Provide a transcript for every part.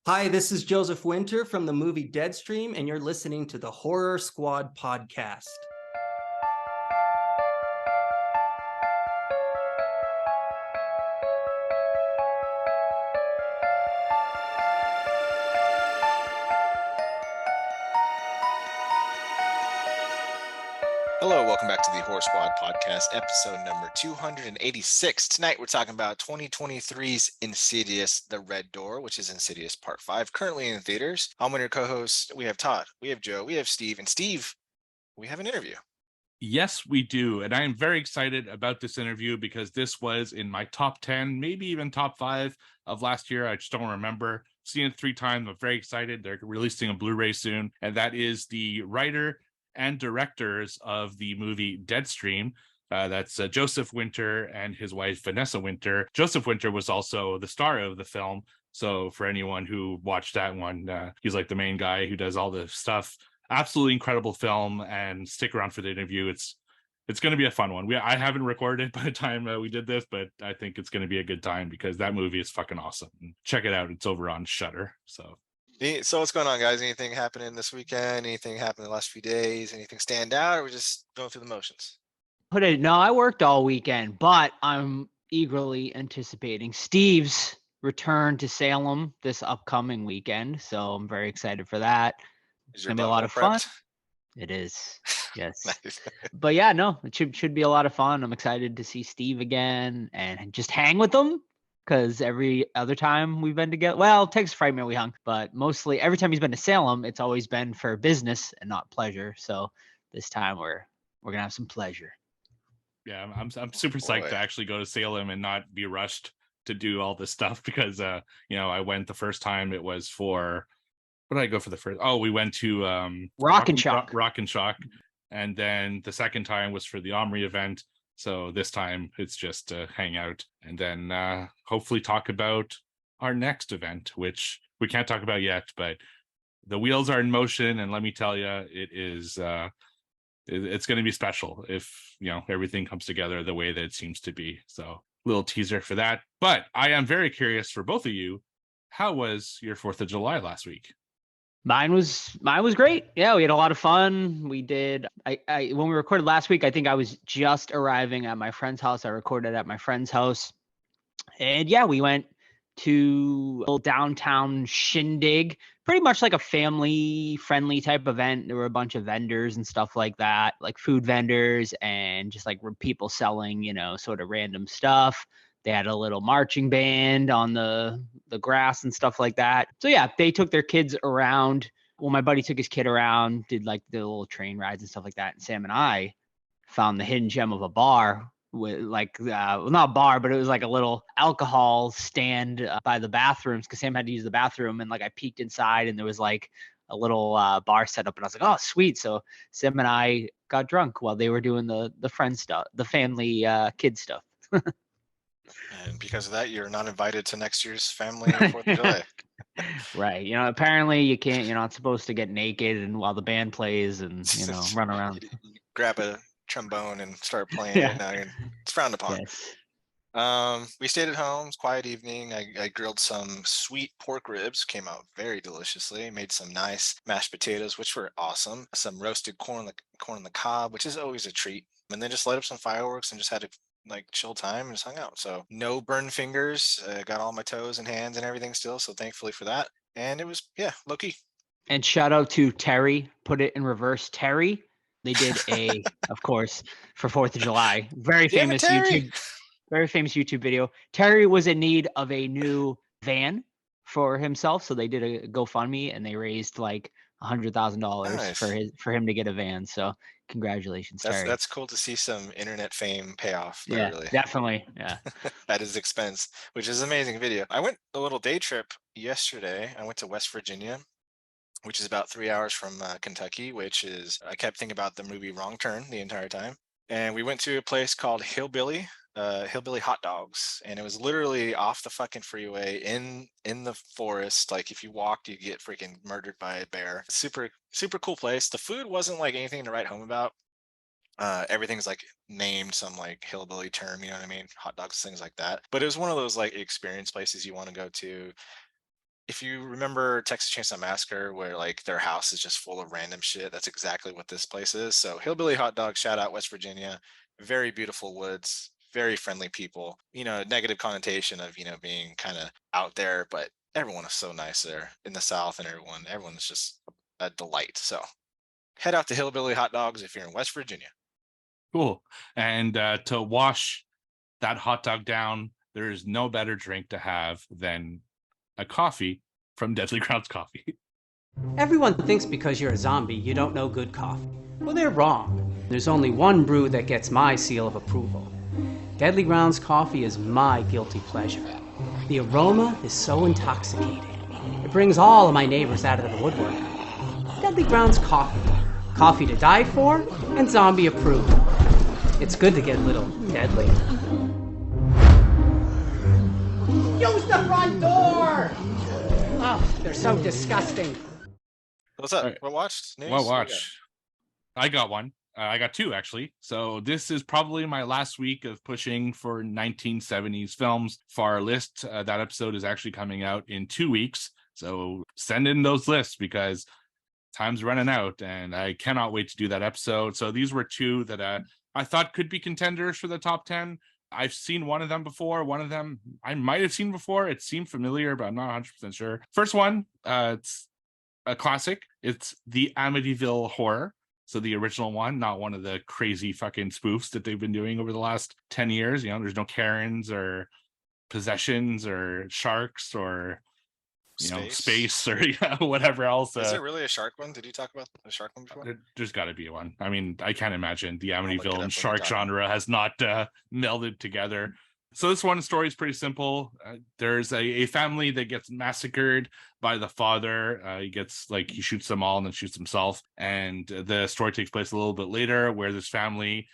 Hi, this is Joseph Winter from the movie Deadstream, and you're listening to the Horror Squad podcast. Hello, welcome back to the Horror Squad podcast, episode number 286. Tonight we're talking about 2023's Insidious, The Red Door, which is Insidious Part 5, currently in theaters. I'm one of your co-hosts. We have Todd, we have Joe, we have Steve, and Steve, we have an interview. Yes, we do. And I am very excited about this interview because this was in my top 10, maybe even top 5 of last year. I just don't remember. Seen it 3 times. I'm very excited. They're releasing a Blu-ray soon. And that is the writer and directors of the movie Deadstream. That's Joseph Winter and his wife, Vanessa Winter. Joseph Winter was also the star of the film. So for anyone who watched that one, he's like the main guy who does all the stuff. Absolutely incredible film, and stick around for the interview. It's going to be a fun one. I haven't recorded by the time we did this, but I think it's going to be a good time because that movie is fucking awesome. Check it out. It's over on Shudder. So what's going on, guys? Anything happening this weekend? Anything happened in the last few days? Anything stand out, or we're just going through the motions? No, I worked all weekend, but I'm eagerly anticipating Steve's return to Salem this upcoming weekend. So I'm very excited for that. Is It's your gonna be a lot butthole of fun. prepped? It is, yes. Nice. But yeah, no, it should be a lot of fun. I'm excited to see Steve again and just hang with him because every other time we've been together, well, Texas Frightmare we hung, but mostly every time he's been to Salem, it's always been for business and not pleasure. So this time we're gonna have some pleasure. yeah, I'm super psyched Boy. to actually go to Salem and not be rushed to do all this stuff because I went the first time. It was for, what did I go for the first? Oh, we went to Rock and Shock. Rock and Shock, and then the second time was for the Omri event. So this time it's just to hang out and then hopefully talk about our next event, which we can't talk about yet, but the wheels are in motion, and let me tell you, it's going to be special if everything comes together the way that it seems to be. So little teaser for that. But I am very curious for both of you, how was your 4th of July last week? Mine was great. Yeah, we had a lot of fun. We did. I when we recorded last week, I think I was just arriving at my friend's house. I recorded at my friend's house, and yeah, we went to a little downtown shindig, pretty much like a family-friendly type event. There were a bunch of vendors and stuff like that, like food vendors and just like people selling, sort of random stuff. They had a little marching band on the grass and stuff like that. So yeah, they took their kids around. Well, my buddy took his kid around, did like the little train rides and stuff like that. And Sam and I found the hidden gem of a bar with like not a bar, but it was like a little alcohol stand by the bathrooms because Sam had to use the bathroom, and like I peeked inside and there was like a little bar set up, and I was like, oh sweet. So Sam and I got drunk while they were doing the friend stuff, the family kid stuff. And because of that, you're not invited to next year's family 4th of July. Right. Apparently you can't, you're not supposed to get naked and while the band plays and, run around. You grab a trombone and start playing Yeah. it. Now it's frowned upon. Yes. We stayed at home. It's a quiet evening. I grilled some sweet pork ribs, came out very deliciously. Made some nice mashed potatoes, which were awesome. Some roasted corn on the cob, which is always a treat. And then just lit up some fireworks and just had a chill time and just hung out. So no burned fingers. Got all my toes and hands and everything still. So thankfully for that. And it was low key. And shout out to Terry, put it in reverse. Terry, they did of course, for 4th of July, very Damn it, famous Terry! YouTube video. Terry was in need of a new van for himself, so they did a GoFundMe and they raised like $100,000 Nice. for him to get a van. So congratulations, Terry. That's cool to see some internet fame pay off there, Yeah, really. definitely. Yeah. At his expense, which is an amazing video. I went a little day trip yesterday. I went to West Virginia, which is about 3 hours from Kentucky, I kept thinking about the movie Wrong Turn the entire time. And we went to a place called Hillbilly Hot Dogs, and it was literally off the fucking freeway in the forest. Like if you walked, you get freaking murdered by a bear. Super super cool place. The food wasn't like anything to write home about. Everything's like named some like hillbilly term, you know what I mean? Hot dogs, things like that. But it was one of those like experience places you want to go to. if you remember Texas Chainsaw Massacre, where like their house is just full of random shit, that's exactly what this place is. So Hillbilly Hot Dog, shout out West Virginia. Very beautiful woods, very friendly people. Negative connotation of being kind of out there, but everyone is so nice there in the South, and everyone's just a delight. So head out to Hillbilly Hot Dogs if you're in West Virginia. Cool. And to wash that hot dog down, there is no better drink to have than a coffee from Deadly Grounds Coffee. Everyone thinks because you're a zombie, you don't know good coffee. Well, they're wrong. There's only one brew that gets my seal of approval. Deadly Grounds Coffee is my guilty pleasure. The aroma is so intoxicating. It brings all of my neighbors out of the woodwork. Deadly Grounds Coffee. Coffee to die for and zombie approved. It's good to get a little deadly. Use the front door! Oh, they're so disgusting. What's up? All right. What watched? News? Well, What we got? watch. I got one. I got two, actually. So this is probably my last week of pushing for 1970s films for our list. That episode is actually coming out in 2 weeks. So send in those lists because time's running out and I cannot wait to do that episode. So these were two that I thought could be contenders for the top 10. I've seen one of them before. One of them I might have seen before. It seemed familiar, but I'm not 100% sure. First one, it's a classic. It's the Amityville Horror. So the original one, not one of the crazy fucking spoofs that they've been doing over the last 10 years. There's no Karens or possessions or sharks or space or whatever else. Is it really a shark one? Did you talk about the shark one before? There's got to be one. I mean, I can't imagine the look it up Amityville when and we shark talk. genre has not melded together. So this one story is pretty simple. There's a family that gets massacred by the father. He shoots them all and then shoots himself. And the story takes place a little bit later where this family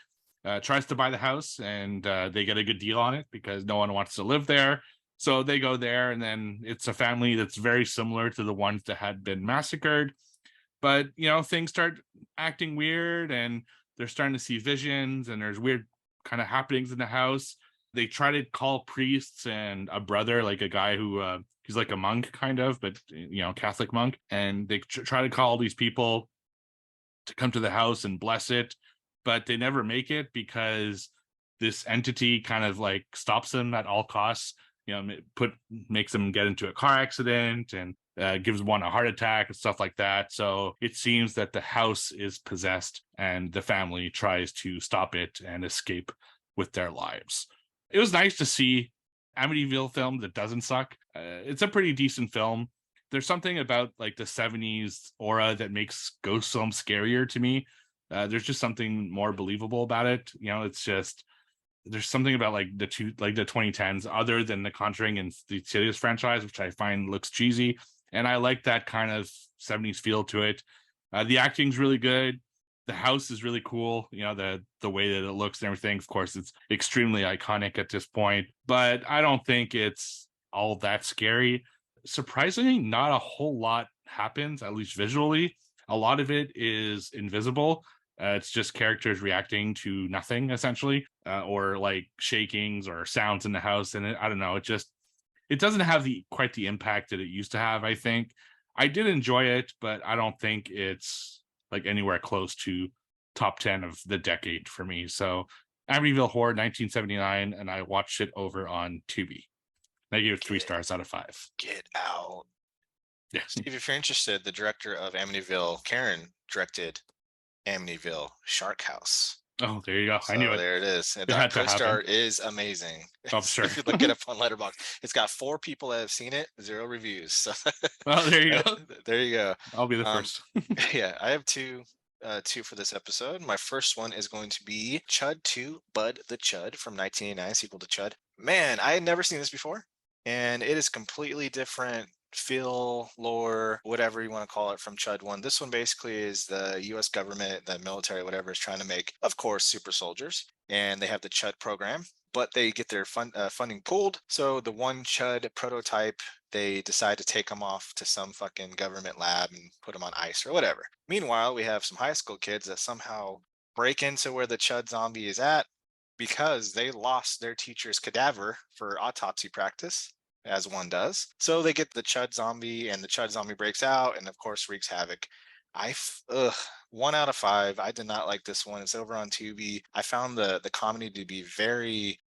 tries to buy the house and they get a good deal on it because no one wants to live there. So they go there, and then it's a family that's very similar to the ones that had been massacred. But, things start acting weird, and they're starting to see visions, and there's weird kind of happenings in the house. They try to call priests and a brother, like a guy who he's like a monk kind of, but, Catholic monk. And they try to call these people to come to the house and bless it, but they never make it because this entity kind of like stops them at all costs. Makes them get into a car accident and gives one a heart attack and stuff like that. So it seems that the house is possessed and the family tries to stop it and escape with their lives. It was nice to see Amityville film that doesn't suck. It's a pretty decent film. There's something about like the 70s aura that makes ghost film scarier to me. There's just something more believable about it. It's just there's something about like the 2010s other than The Conjuring and the Insidious franchise, which I find looks cheesy. And I like that kind of 70s feel to it. The acting's really good. The house is really cool. The way that it looks and everything. Of course, it's extremely iconic at this point, but I don't think it's all that scary. Surprisingly, not a whole lot happens, at least visually. A lot of it is invisible. It's just characters reacting to nothing, essentially, or like shakings or sounds in the house. And I don't know, it doesn't have quite the impact that it used to have, I think. I did enjoy it, but I don't think it's like anywhere close to top 10 of the decade for me. So Amityville Horror 1979, and I watched it over on Tubi. I gave it 3 stars out of 5. Get out. Yeah. Steve, if you're interested, the director of Amityville, Karen, directed Amityville Shark House. Oh, there you go. So I knew it. there it is. And It had that to poster happen. art is amazing. Oh, So sure. if you look it up on Letterboxd, it's got 4 people that have seen it, 0 reviews. So Well, there you go. there you go. I'll be the first. Yeah, I have two for this episode. My first one is going to be Chud 2, Bud the Chud from 1989, sequel to Chud. Man, I had never seen this before, and it is completely different feel, lore, whatever you want to call it from Chud 1. This one basically is the US government, the military, whatever, is trying to make, of course, super soldiers, and they have the Chud program, but they get their funding pulled. So the one Chud prototype, they decide to take them off to some fucking government lab and put them on ice or whatever. Meanwhile, we have some high school kids that somehow break into where the Chud zombie is at because they lost their teacher's cadaver for autopsy practice. as one does. So they get the Chud zombie, and the Chud zombie breaks out, and of course wreaks havoc. Ugh, 1 out of 5. I did not like this one. It's over on Tubi. I found the comedy to be very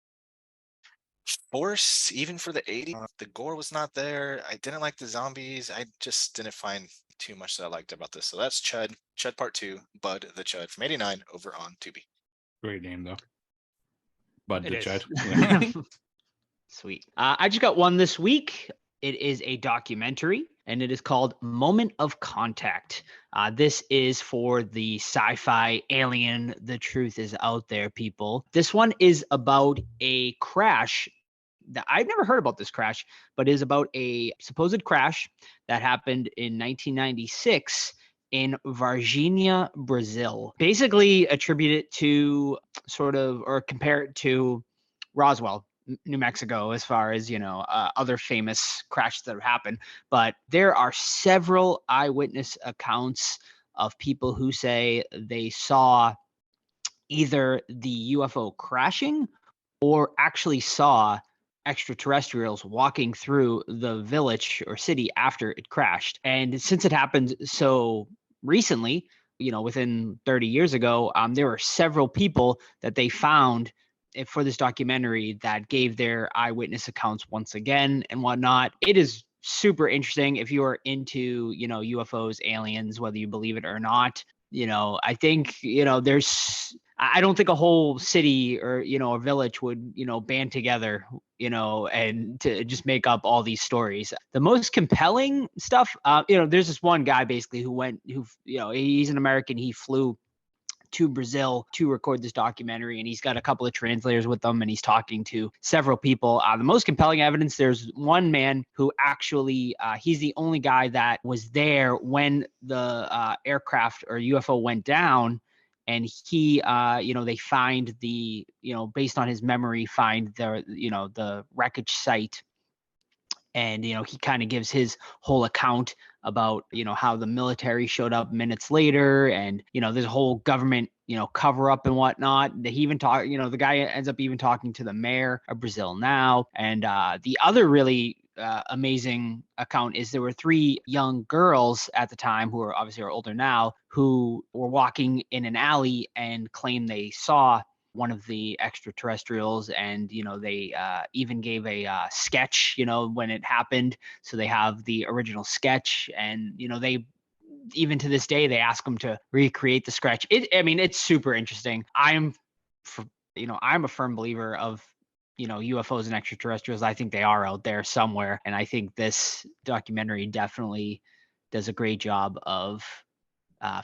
forced, even for the 80s. The gore was not there. I didn't like the zombies. I just didn't find too much that I liked about this. So that's Chud, Chud Part 2, Bud the Chud from '89 over on Tubi. Great name though. Bud It the is. Chud. Yeah. Sweet. I just got one this week. It is a documentary, and it is called Moment of Contact. This is for the sci-fi alien. The truth is out there, people. This one is about a crash that I've never heard about this crash, but is about a supposed crash that happened in 1996 in Varginha, Brazil. Basically attribute it to or compare it to Roswell, New Mexico, as far as, other famous crashes that have happened. But there are several eyewitness accounts of people who say they saw either the UFO crashing or actually saw extraterrestrials walking through the village or city after it crashed. And since it happened so recently, within 30 years ago, there were several people that they found for this documentary that gave their eyewitness accounts once again and whatnot. It is super interesting if you are into, UFOs, aliens, whether you believe it or not. I think, I don't think a whole city or, a village would, band together, and to just make up all these stories. The most compelling stuff, there's this one guy basically he's an American. He flew to Brazil to record this documentary, and he's got a couple of translators with him, and he's talking to several people. The most compelling evidence, there's one man who actually, he's the only guy that was there when the aircraft or UFO went down, and he, they find the, based on his memory, find the wreckage site. And, he kind of gives his whole account about, how the military showed up minutes later, and, there's a whole government, cover up and whatnot. He even the guy ends up even talking to the mayor of Brazil now. And the other really amazing account is there were 3 young girls at the time who are obviously older now, who were walking in an alley and claimed they saw one of the extraterrestrials, and they even gave a sketch when it happened. So they have the original sketch, and they, even to this day, they ask them to recreate the sketch. It's super interesting. I'm a firm believer of UFOs and extraterrestrials. I think they are out there somewhere, and I think this documentary definitely does a great job of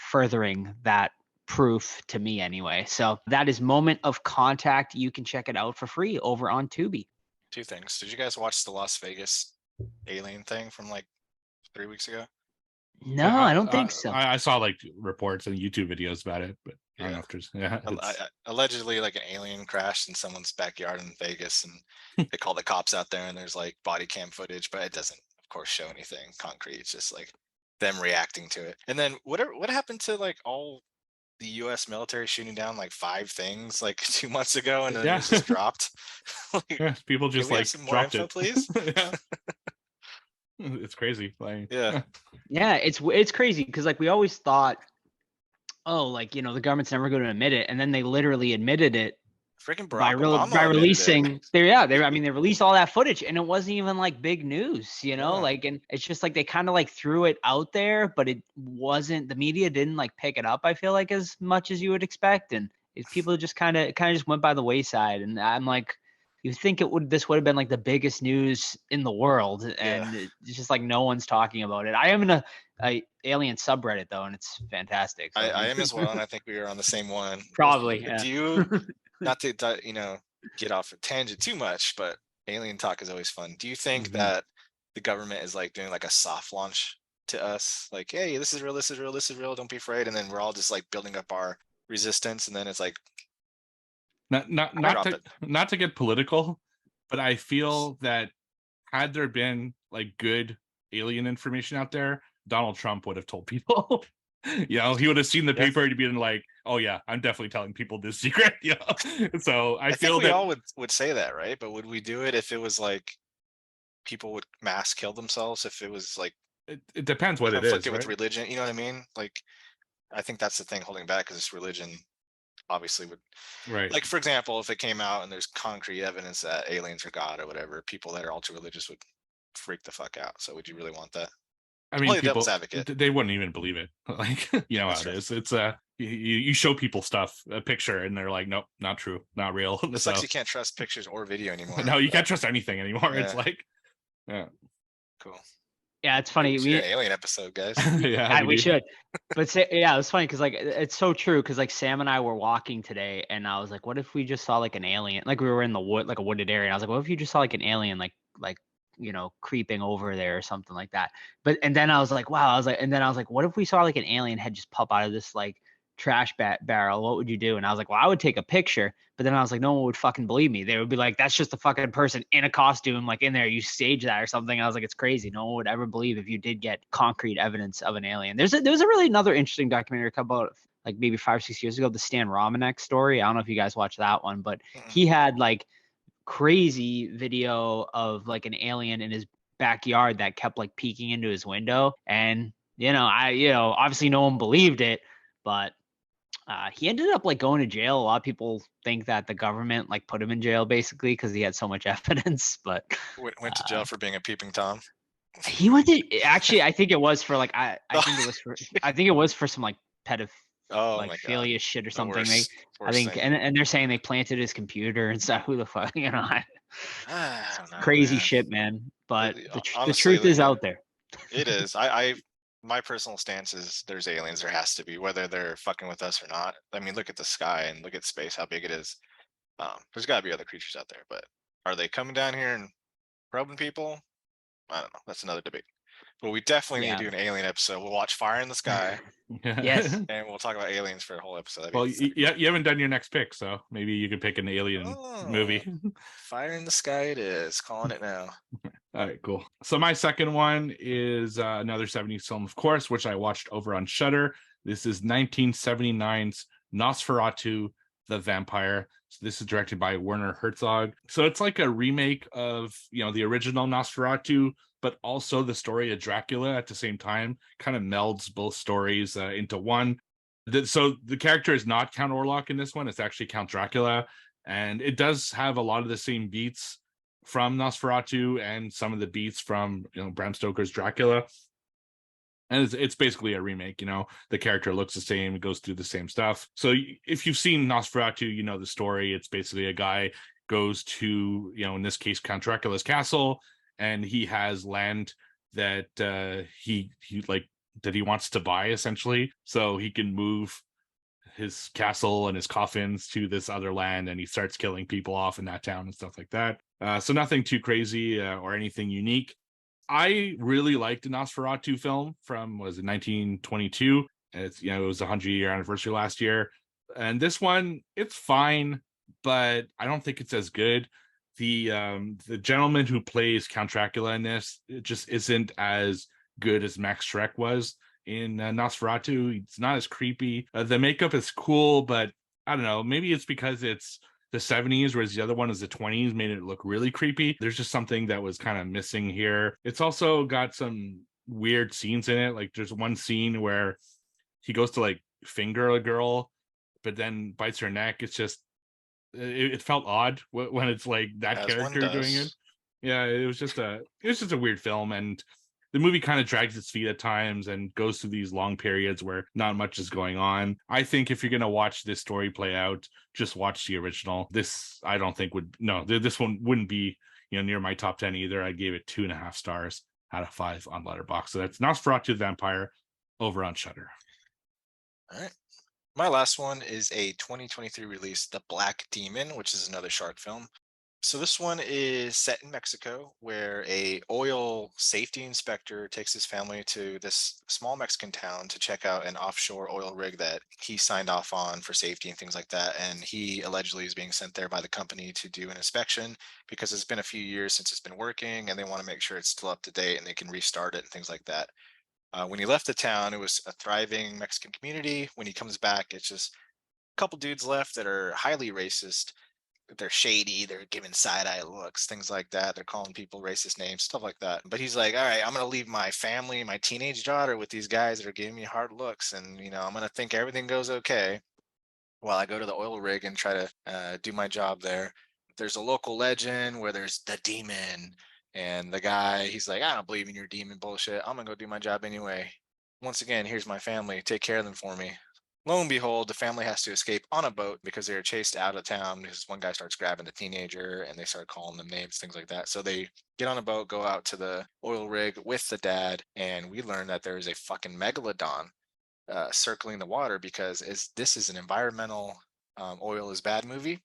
furthering that proof, to me anyway. So that is Moment of Contact. You can check it out for free over on Tubi. 2 things. Did you guys watch the Las Vegas alien thing from like 3 weeks ago? No, I don't think so. I saw like reports and YouTube videos about it, but I don't know if there's allegedly like an alien crashed in someone's backyard in Vegas, and they call the cops out there, and there's like body cam footage, but it doesn't, of course, show anything concrete. It's just like them reacting to it. And then what happened to like all the U.S. military shooting down like 5 things like 2 months ago, and then it was just dropped? Like, people just like some more dropped info, it, please. It's crazy. Like, yeah, it's crazy because like we always thought, oh, like the government's never going to admit it, and then they literally admitted it. Freaking by Obama releasing they released all that footage, and it wasn't even like big news, like, and it's just like they kind of like threw it out there, but it wasn't, the media didn't like pick it up, I feel like, as much as you would expect, and people just kind of just went by the wayside. And I'm like, you think this would have been like the biggest news in the world, and it's just like no one's talking about it. I am in a alien subreddit though, and it's fantastic. So. I am as well, and I think we are on the same one. Probably. Yeah. Do you, not to get off a tangent too much, but alien talk is always fun. Do you think that the government is like doing like a soft launch to us, like, hey, this is real, this is real, this is real, don't be afraid, and then we're all just like building up our resistance, and then it's like, not to get political, but I feel that had there been like good alien information out there, Donald Trump would have told people. He would have seen the paper to be like, oh yeah, I'm definitely telling people this secret. So I feel think we that all would say that, right? But would we do it if it was like people would mass kill themselves if it was like It depends what it is, conflicted with right? religion. You know what I mean? Like, I think that's the thing holding back, because this religion obviously would, Right. like, for example, if it came out and there's concrete evidence that aliens are God or whatever, people that are ultra religious would freak the fuck out. So would you really want that? I mean, Play the devil's people advocate. they wouldn't even believe it. Like, you know That's how it right. is. It's you show people stuff, a picture, and they're like, nope, not true, not real. It So sucks you can't trust pictures or video anymore. no, you can't trust anything anymore. It's Yeah, like, yeah, cool. Yeah, it's Hey, we funny. should do We an alien episode, guys. yeah, we do. should. But yeah, it's funny because like it's so true because like Sam and I were walking today and I was like, what if we just saw like an alien? Like we were in the wood, like a wooded area. And I was like, what if you just saw like an alien, like creeping over there or something like that? But and then I was like, wow, and then I was like, what if we saw like an alien head just pop out of this like trash barrel? What would you do? And I was like, well, I would take a picture. But then I was like, no one would fucking believe me. They would be like, that's just a fucking person in a costume, like in there. You stage that or something. I was like, it's crazy. No one would ever believe if you did get concrete evidence of an alien. There's a really another interesting documentary about like maybe 5 or 6 years ago, the Stan Romanek story. I don't know if you guys watched that one, but he had like crazy video of like an alien in his backyard that kept like peeking into his window. And obviously no one believed it, but he ended up like going to jail. A lot of people think that the government like put him in jail basically because he had so much evidence. But Went to jail for being a peeping tom. he went to actually, I think it was for like I think it was for some like Oh my god, philia shit or the something. worst, I worst think, thing. and they're saying they planted his computer and stuff. Who the fuck, I don't know, crazy man. shit, man. But the Honestly, truth is out there. it is. My personal stance is there's aliens. There has to be, whether they're fucking with us or not. I mean, look at the sky and look at space, how big it is. There's got to be other creatures out there, but are they coming down here and probing people? I don't know. That's another debate. But we definitely need to Yeah. do an alien episode. We'll watch Fire in the Sky Yes. and we'll talk about aliens for a whole episode. That'd be Well, fucking you haven't done your next pick, so maybe you could pick an alien movie. Fire in the Sky it is. Calling it now. All right, cool. So my second one is another 70s film, of course, which I watched over on Shudder. This is 1979's Nosferatu, the Vampire. So this is directed by Werner Herzog. So it's like a remake of, the original Nosferatu, but also the story of Dracula at the same time. Kind of melds both stories into one. So the character is not Count Orlok in this one. It's actually Count Dracula. And it does have a lot of the same beats from Nosferatu and some of the beats from Bram Stoker's Dracula. And it's basically a remake. The character looks the same, it goes through the same stuff. So if you've seen Nosferatu, you know the story. It's basically a guy goes to, in this case, Count Dracula's castle, and he has land that he wants to buy, essentially, so he can move his castle and his coffins to this other land, and he starts killing people off in that town and stuff like that. So nothing too crazy or anything unique. I really liked the Nosferatu film from, was it 1922? It's, it was a 100-year anniversary last year. And this one, it's fine, but I don't think it's as good. The gentleman who plays Count Dracula in this, it just isn't as good as Max Schreck was in Nosferatu. It's not as creepy. The makeup is cool, but I don't know. Maybe it's because it's the 70s, whereas the other one is the 20s, made it look really creepy. There's just something that was kind of missing here. It's also got some weird scenes in it. Like there's one scene where he goes to like finger a girl, but then bites her neck. It's just, it felt odd when it's like that character doing it. Yeah, it was just a weird film, and the movie kind of drags its feet at times and goes through these long periods where not much is going on. I think if you're going to watch this story play out, just watch the original. This, I don't think this one wouldn't be, near my top 10 either. I gave it 2.5 stars out of 5 on Letterboxd. So that's Nosferatu the Vampire over on Shudder. All right. My last one is a 2023 release, The Black Demon, which is another shark film. So this one is set in Mexico, where a oil safety inspector takes his family to this small Mexican town to check out an offshore oil rig that he signed off on for safety and things like that. And he allegedly is being sent there by the company to do an inspection because it's been a few years since it's been working, and they want to make sure it's still up to date and they can restart it and things like that. When he left the town, it was a thriving Mexican community. When he comes back, it's just a couple dudes left that are highly racist. they're shady, they're giving side-eye looks, things like that. They're calling people racist names, stuff like that. But he's like, all right, I'm gonna leave my family, my teenage daughter with these guys that are giving me hard looks, and I'm gonna think everything goes okay while I go to the oil rig and try to do my job there. There's a local legend where there's the demon, and the guy, he's like, I don't believe in your demon bullshit. I'm gonna go do my job anyway. Once again, here's my family. Take care of them for me. Lo and behold, the family has to escape on a boat because they are chased out of town because one guy starts grabbing the teenager and they start calling them names, things like that. So they get on a boat, go out to the oil rig with the dad, and we learn that there is a fucking megalodon circling the water because this is an environmental oil is bad movie.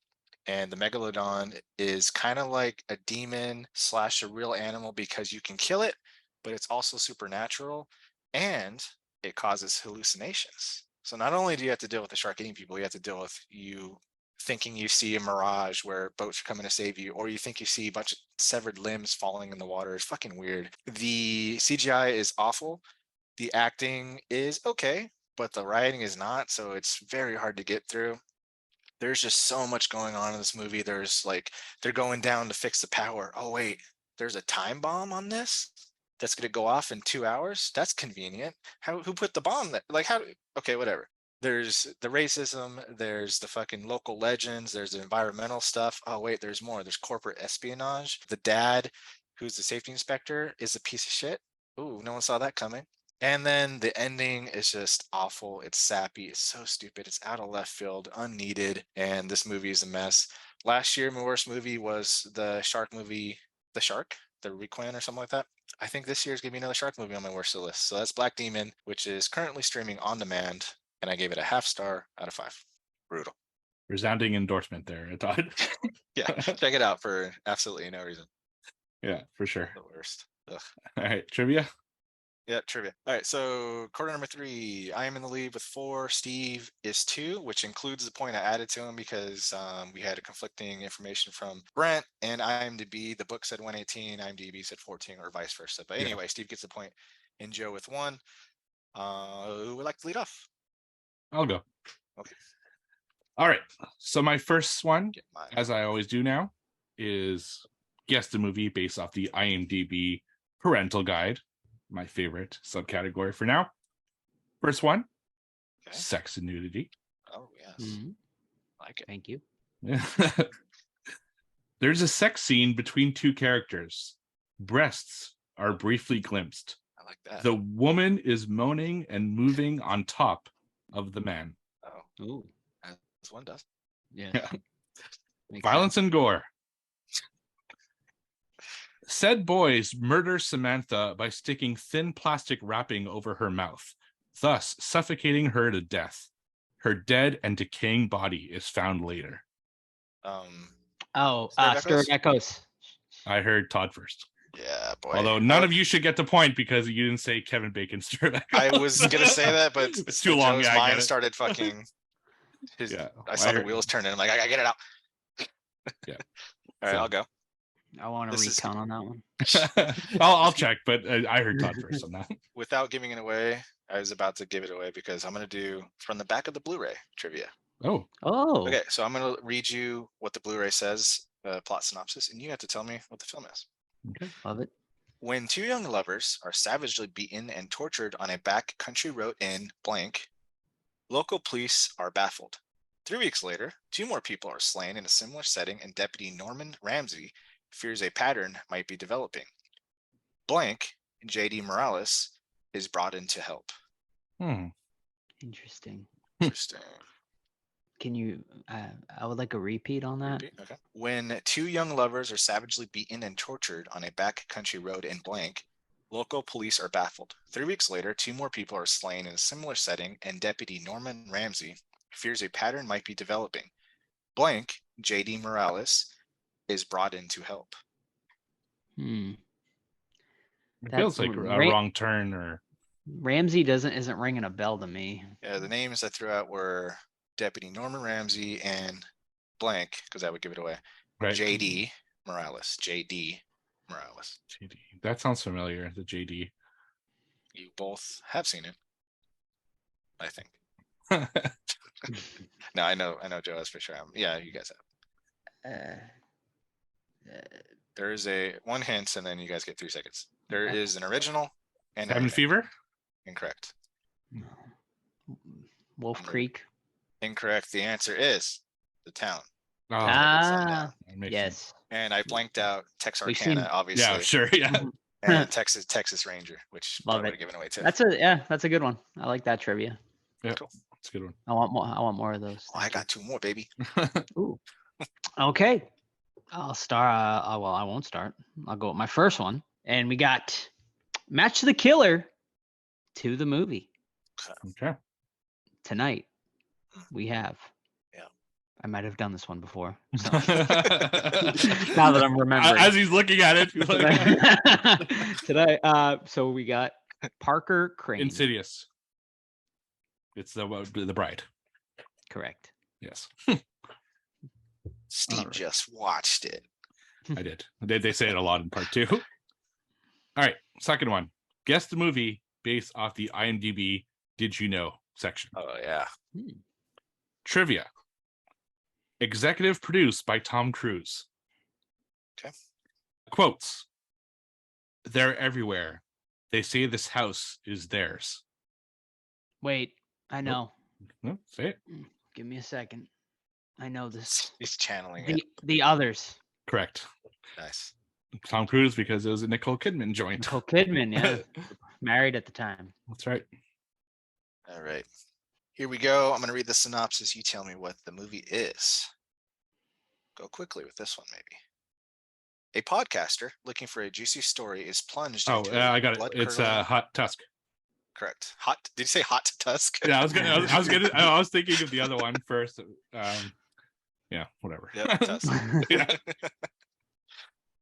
And the megalodon is kind of like a demon slash a real animal because you can kill it, but it's also supernatural and it causes hallucinations. So not only do you have to deal with the shark eating people, you have to deal with you thinking you see a mirage where boats are coming to save you, or you think you see a bunch of severed limbs falling in the water. It's fucking weird. The CGI is awful. The acting is okay, but the writing is not. So it's very hard to get through. There's just so much going on in this movie. There's like, they're going down to fix the power. Oh, wait, there's a time bomb on this that's going to go off in 2 hours. That's convenient. Who put the bomb there? Like, okay, whatever. There's the racism, there's the fucking local legends, there's the environmental stuff. Oh, wait, there's more. There's corporate espionage. The dad, who's the safety inspector, is a piece of shit. Ooh, no one saw that coming. And then the ending is just awful. It's sappy. It's so stupid. It's out of left field, unneeded. And this movie is a mess. Last year, my worst movie was the shark movie, The Shark, The Requiem or something like that. I think this year's going to be another shark movie on my worst list. So that's Black Demon, which is currently streaming on demand. And I gave it a 0.5 star out of 5. Brutal. Resounding endorsement there, Todd. Yeah, check it out for absolutely no reason. Yeah, for sure. The worst. Ugh. All right, trivia. Yeah, trivia. All right, so quarter number 3, I am in the lead with 4. Steve is 2, which includes the point I added to him because we had a conflicting information from Brent and IMDb. The book said 118, IMDb said 14, or vice versa. But anyway, Steve gets the point, and Joe with 1. Who would like to lead off? I'll go. Okay. All right. So my first one, Get mine. as I always do now, is guess the movie based off the IMDb parental guide. My favorite subcategory for now. First one, Okay. sex and nudity. Oh, yes. Mhm. Like it. Thank you. There's a sex scene between 2 characters. Breasts are briefly glimpsed. I like that. The woman is moaning and moving on top of the man. Oh, Ooh. as one does. Yeah. Yeah. Makes Violence sense. and gore. Said boys murder Samantha by sticking thin plastic wrapping over her mouth, thus suffocating her to death. Her dead and decaying body is found later. Oh, Stirred Stirred Echoes. I heard Todd first. Yeah, boy. Although none of you should get the point because you didn't say Kevin Bacon stirred echoes. I was gonna say that, but it's too long. Joe's Yeah, I mind get it. started fucking. Yeah, I saw the heard- wheels turning. I'm like, I gotta get it out. Yeah. All right, So- I'll go. I want to This is- recount on that one. I'll check, but I heard Todd first on that. Without giving it away, I was about to give it away because I'm gonna do from the back of the Blu-ray trivia. Oh, Oh. Okay, so I'm gonna read you what the Blu-ray says, plot synopsis, and you have to tell me what the film is. okay. Love it. When 2 young lovers are savagely beaten and tortured on a back country road in blank, local police are baffled. 3 weeks later, 2 more people are slain in a similar setting, and Deputy Norman Ramsey fears a pattern might be developing. Blank, JD Morales, is brought in to help. Interesting. Interesting. Can you? I would like a repeat on that. Repeat, okay. When 2 young lovers are savagely beaten and tortured on a back country road in blank, local police are baffled. 3 weeks later, 2 more people are slain in a similar setting, and Deputy Norman Ramsey fears a pattern might be developing. Blank, JD Morales, is brought in to help. Hmm. It That's feels like a right. wrong turn or Ramsey isn't ringing a bell to me. Yeah, the names I threw out were Deputy Norman Ramsey and blank, because that would give it away. right. JD Morales. JD Morales. JD. That sounds familiar. The JD. You both have seen it, I think. No, I know Joe has for sure. Yeah, you guys have. There is one hint, and then you guys get 3 seconds. There is an original and a Cabin remake. Fever. Incorrect. Wolf Under- Creek. Incorrect. The answer is The Town. Oh, Ah, that makes sense. yes. And I blanked out We've Texarkana, seen- obviously, Yeah, sure. Yeah. and Texas Ranger, which Love probably it. would have given away too. That's a good one. I like that trivia. Yeah. Cool. It's a good one. I want more of those. Oh, I got 2 more, baby. Ooh. Okay. I'll start. Well, I won't start. I'll go with my first one. And we got Match the Killer to the movie. Okay. Tonight, we have. Yeah. I might have done this one before. So. Now Now that I'm remembering. As he's looking at it, he's like, Today, so we got Parker Crane. Insidious. It's the bride. Correct. Yes, Steve Alright. just watched it. I did. They say it a lot in part 2. All right, second one. Guess the movie based off the IMDb Did You Know section. Oh yeah. Trivia. Executive produced by Tom Cruise. Okay. Quotes. They're everywhere. They say this house is theirs. Wait, I know. No, say it. Give me a second. I know this. He's channeling it. The others. Correct. Nice. Tom Cruise because it was a Nicole Kidman joint. Nicole Kidman, yeah. Married at the time. That's right. All right. Here we go. I'm going to read the synopsis. You tell me what the movie is. Go quickly with this one, maybe. A podcaster looking for a juicy story is plunged Oh, into I got it. blood It's curdling- Hot Tusk. Correct. Hot. Did you say hot tusk? Yeah, I was thinking of the other one first. Yeah, whatever. Yep, tusk. Yeah.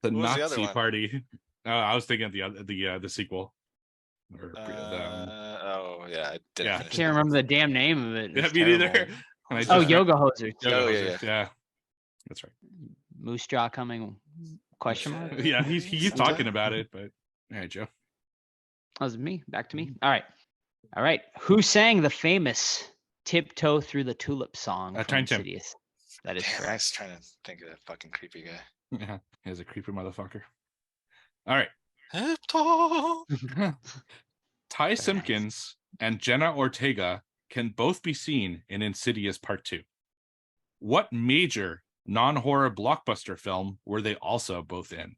The What was the other Nazi one? party. I was thinking of the sequel. Or Oh yeah, I didn't Yeah. finish Can't it. remember the damn name of it. yeah, It's me neither. terrible. And I Oh, just- Yoga Hosers. Yoga Oh, yeah, Hosers, yeah. That's right. Moose Jaw coming? Question mark? That Yeah, he's Sometime. talking about it, but all right, Joe. was me. Back to me. All right. All right. Who sang the famous Tiptoe Through the Tulip song from Tiny Tim. Insidious? That is Damn, I was correct. trying to think of that fucking creepy guy. Yeah, he's a creepy motherfucker. All right. Very Ty nice. Simpkins and Jenna Ortega can both be seen in Insidious Part 2. What major non-horror blockbuster film were they also both in?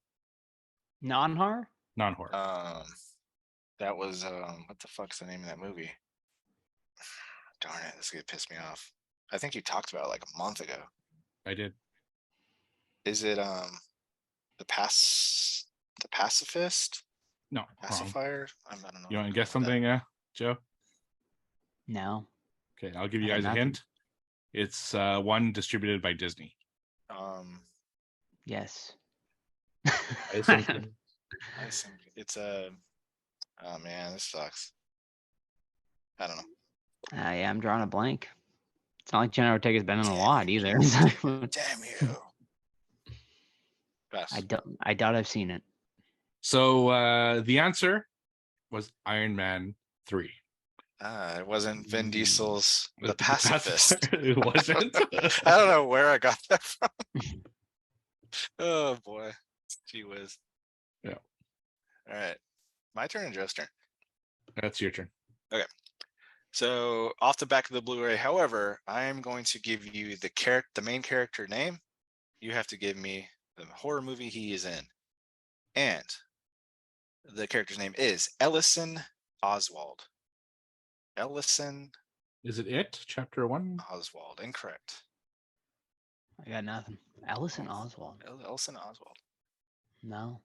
Non-horror? Non-horror. That was what the fuck's the name of that movie? Darn it, this is gonna piss me off. I think you talked about it like a month ago. I did. Is it the pacifist? No, wrong. Pacifier? I don't know. You want to guess something, Joe? No. Okay, I'll give you I guys have a nothing. hint. It's one distributed by Disney. Yes. Ty Simpkins. I think it's a. Oh man, this sucks. I don't know. Yeah, I'm drawing a blank. It's not like Jenna Ortega's been in a Damn lot you. either. Damn you. Pass. I doubt I've seen it. So the answer was Iron Man 3. It wasn't Vin Diesel's The The Pacifist. It wasn't. I don't know where I got that from. Oh boy. Gee whiz. Yeah. All right. My turn and Joe's turn. That's your turn. So off the back of the Blu-ray, however, I am going to give you the main character name. You have to give me the horror movie he is in. And the character's name is Ellison Oswald. Ellison Is it Chapter 1? Oswald. Incorrect. I got nothing. Ellison Oswald. Ellison Oswald No.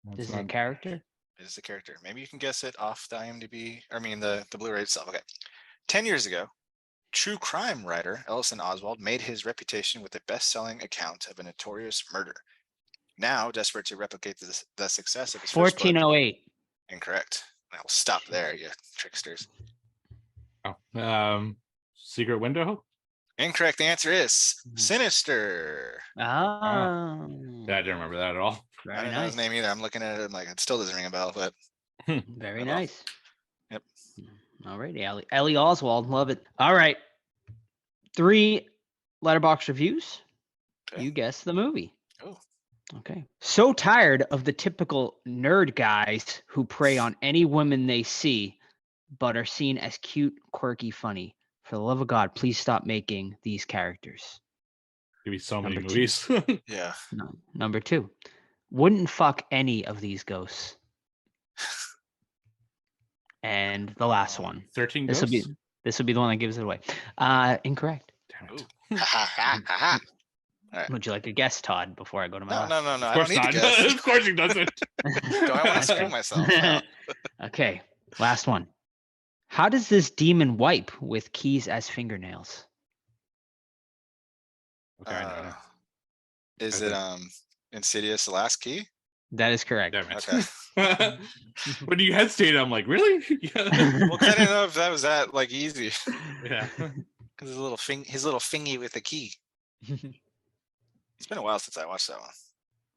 That's This is a not- character? is the character. Maybe you can guess it off the IMDb. I mean the Blu-ray itself. Okay. 10 years ago, true crime writer Ellison Oswald made his reputation with a best-selling account of a notorious murder. Now, desperate to replicate the success of his first book. 1408. Incorrect. I will stop there, you tricksters. Oh, Secret Window? Incorrect. The answer is Mhm. Sinister. Oh. Yeah, I didn't remember that at all. I Very don't know his nice. name either. I'm looking at it. I'm like, it still doesn't ring a bell, but Very Well. nice. Yep. All right, Ellie Oswald, love it. All right, 3 letterbox reviews. Okay. You guessed the movie. Oh. Okay. So tired of the typical nerd guys who prey on any woman they see, but are seen as cute, quirky, funny. For the love of God, please stop making these characters. Give me so many Number two. movies. Yeah. No, number 2. Wouldn't fuck any of these ghosts. And the last one. 13 This will Ghosts? be the one that gives it away. Incorrect. Damn Ooh. it. Ha ha ha ha ha. All right. Would you like a guess, Todd, before I go to my No, last? no, no, no. Of I course don't need not. to guess. Of course he doesn't. Do I want to screw myself? No. Okay, last one. How does this demon wipe with keys as fingernails? Okay, I know now. Is I it think- Insidious the last key? That is correct. Damn it. Okay. When you hesitated, I'm like, really? Yeah. Well, 'cause I didn't know if that was that like easy. Yeah. Because his little fingy with the key. It's been a while since I watched that one.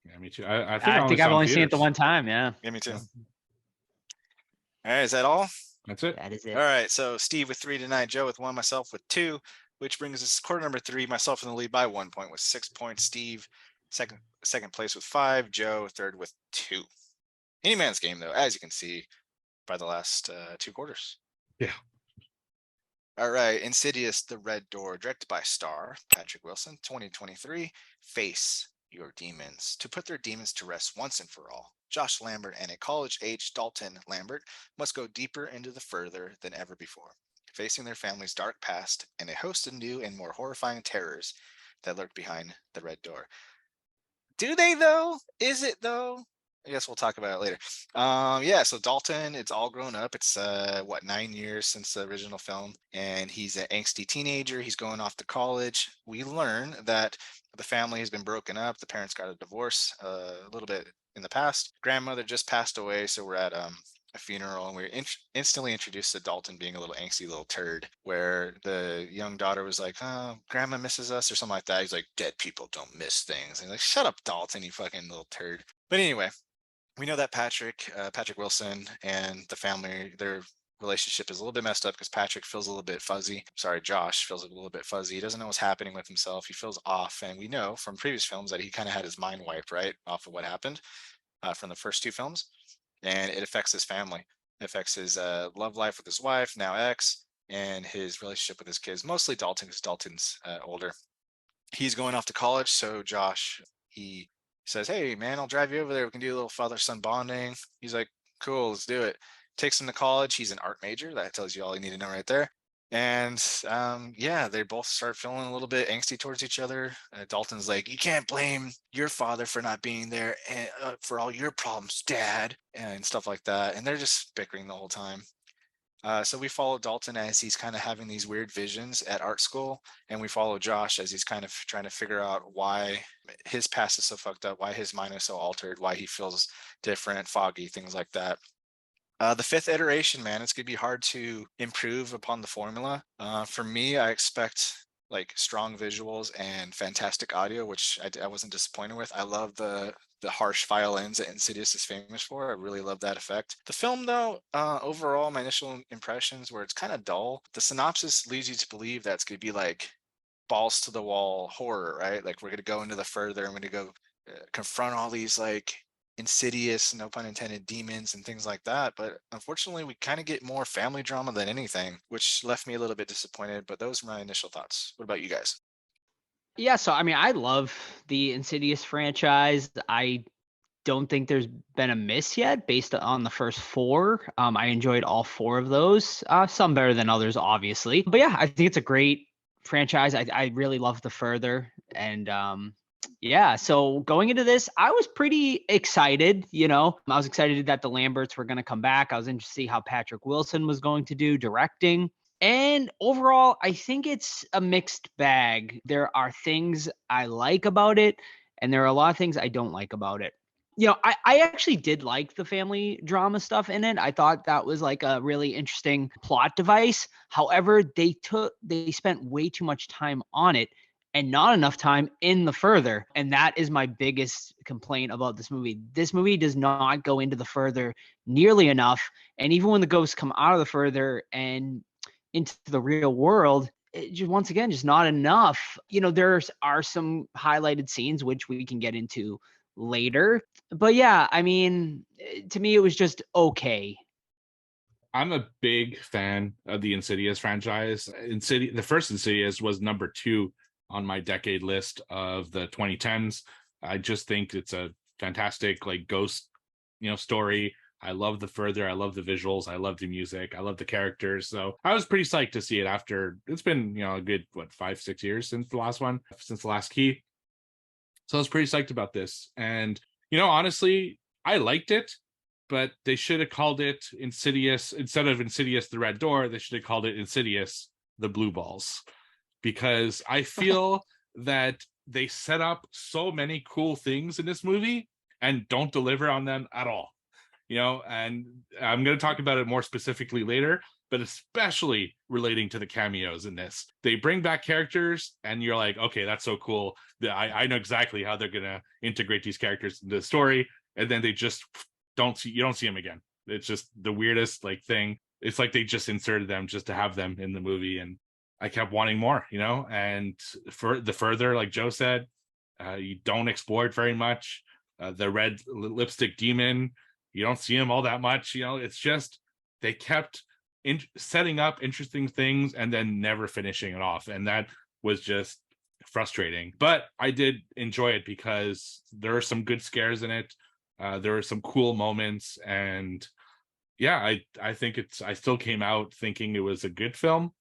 Yeah, me too. I think, I think I've only seen it the theaters. one time. Yeah, Yeah, me too. All right, is that all? That's it. that is it. All right, so Steve with 3 tonight, Joe with 1, myself with 2, which brings us quarter number 3. Myself in the lead by 1 point with 6 points. Steve second place with 5. Joe third with 2. Any man's game though, as you can see by the last 2 quarters. Yeah. All right, Insidious: The Red Door, directed by Star Patrick Wilson, 2023. Face your demons. To put their demons to rest once and for all, Josh Lambert and a college-aged Dalton Lambert must go deeper into the further than ever before, facing their family's dark past and a host of new and more horrifying terrors that lurk behind the red door. Do they though? Is it though? I guess we'll talk about it later. Yeah, so Dalton, it's all grown up. It's 9 years since the original film, and he's an angsty teenager. He's going off to college. We learn that the family has been broken up. The parents got a divorce a little bit in the past. Grandmother just passed away, so we're at a funeral, and we're instantly introduced to Dalton being a little angsty little turd, where the young daughter was like, "Oh, grandma misses us," or something like that. He's like, "Dead people don't miss things." And like, "Shut up, Dalton, you fucking little turd." But anyway, we know that Patrick Wilson and the family, their relationship is a little bit messed up because Patrick feels a little bit fuzzy. Sorry, Josh feels a little bit fuzzy. He doesn't know what's happening with himself. He feels off. And we know from previous films that he kind of had his mind wiped, right, off of what happened from the first 2 films. And it affects his family. It affects his love life with his wife, now ex, and his relationship with his kids, mostly Dalton, because Dalton's older. He's going off to college. So Josh, he says, "Hey man, I'll drive you over there. We can do a little father-son bonding." He's like, "Cool, let's do it." Takes him to college. He's an art major. That tells you all you need to know right there. And yeah, they both start feeling a little bit angsty towards each other. Dalton's like, "You can't blame your father for not being there for all your problems, Dad," and stuff like that. And they're just bickering the whole time. So we follow Dalton as he's kind of having these weird visions at art school, and we follow Josh as he's kind of trying to figure out why his past is so fucked up, why his mind is so altered, why he feels different, foggy, things like that. The 5th iteration, man, it's gonna be hard to improve upon the formula. For me, I expect like strong visuals and fantastic audio, which I wasn't disappointed with. I love the harsh violins that Insidious is famous for. I really love that effect. The film, though, overall, my initial impressions were it's kind of dull. The synopsis leads you to believe that it's going to be like balls to the wall horror, right? Like we're going to go into the further and we're going to go confront all these like insidious, no pun intended, demons and things like that. But unfortunately, we kind of get more family drama than anything, which left me a little bit disappointed. But those are my initial thoughts. What about you guys? Yeah, so I mean, I love the Insidious franchise. I don't think there's been a miss yet based on the first 4. I enjoyed all 4 of those, some better than others, obviously. But yeah, I think it's a great franchise. I really love the further. And yeah, so going into this, I was pretty excited. I was excited that the Lamberts were going to come back. I was interested to see how Patrick Wilson was going to do directing. And overall, I think it's a mixed bag. There are things I like about it, and there are a lot of things I don't like about it. I actually did like the family drama stuff in it. I thought that was like a really interesting plot device. However, they spent way too much time on it and not enough time in the further. And that is my biggest complaint about this movie. This movie does not go into the further nearly enough. And even when the ghosts come out of the further and into the real world, just once again, just not enough. Are some highlighted scenes which we can get into later. But yeah, I mean, to me, it was just okay. I'm a big fan of the Insidious franchise. The first Insidious was number 2 on my decade list of the 2010s. I just think it's a fantastic like ghost, story. I love the further. I love the visuals. I love the music. I love the characters. So I was pretty psyched to see it after it's been, a good 5-6 years since the last key. So I was pretty psyched about this. And, honestly, I liked it, but they should have called it Insidious. Instead of Insidious the Red Door, they should have called it Insidious the Blue Balls. Because I feel that they set up so many cool things in this movie and don't deliver on them at all. And I'm going to talk about it more specifically later, but especially relating to the cameos in this. They bring back characters and you're like, okay, that's so cool. I know exactly how they're going to integrate these characters into the story. And then they just you don't see them again. It's just the weirdest thing. It's like they just inserted them just to have them in the movie. And I kept wanting more, and for the further, like Joe said, you don't explore it very much. The red lipstick demon, you don't see him all that much. It's just they kept setting up interesting things and then never finishing it off. And that was just frustrating. But I did enjoy it because there are some good scares in it. There were some cool moments. And yeah, I think I still came out thinking it was a good film,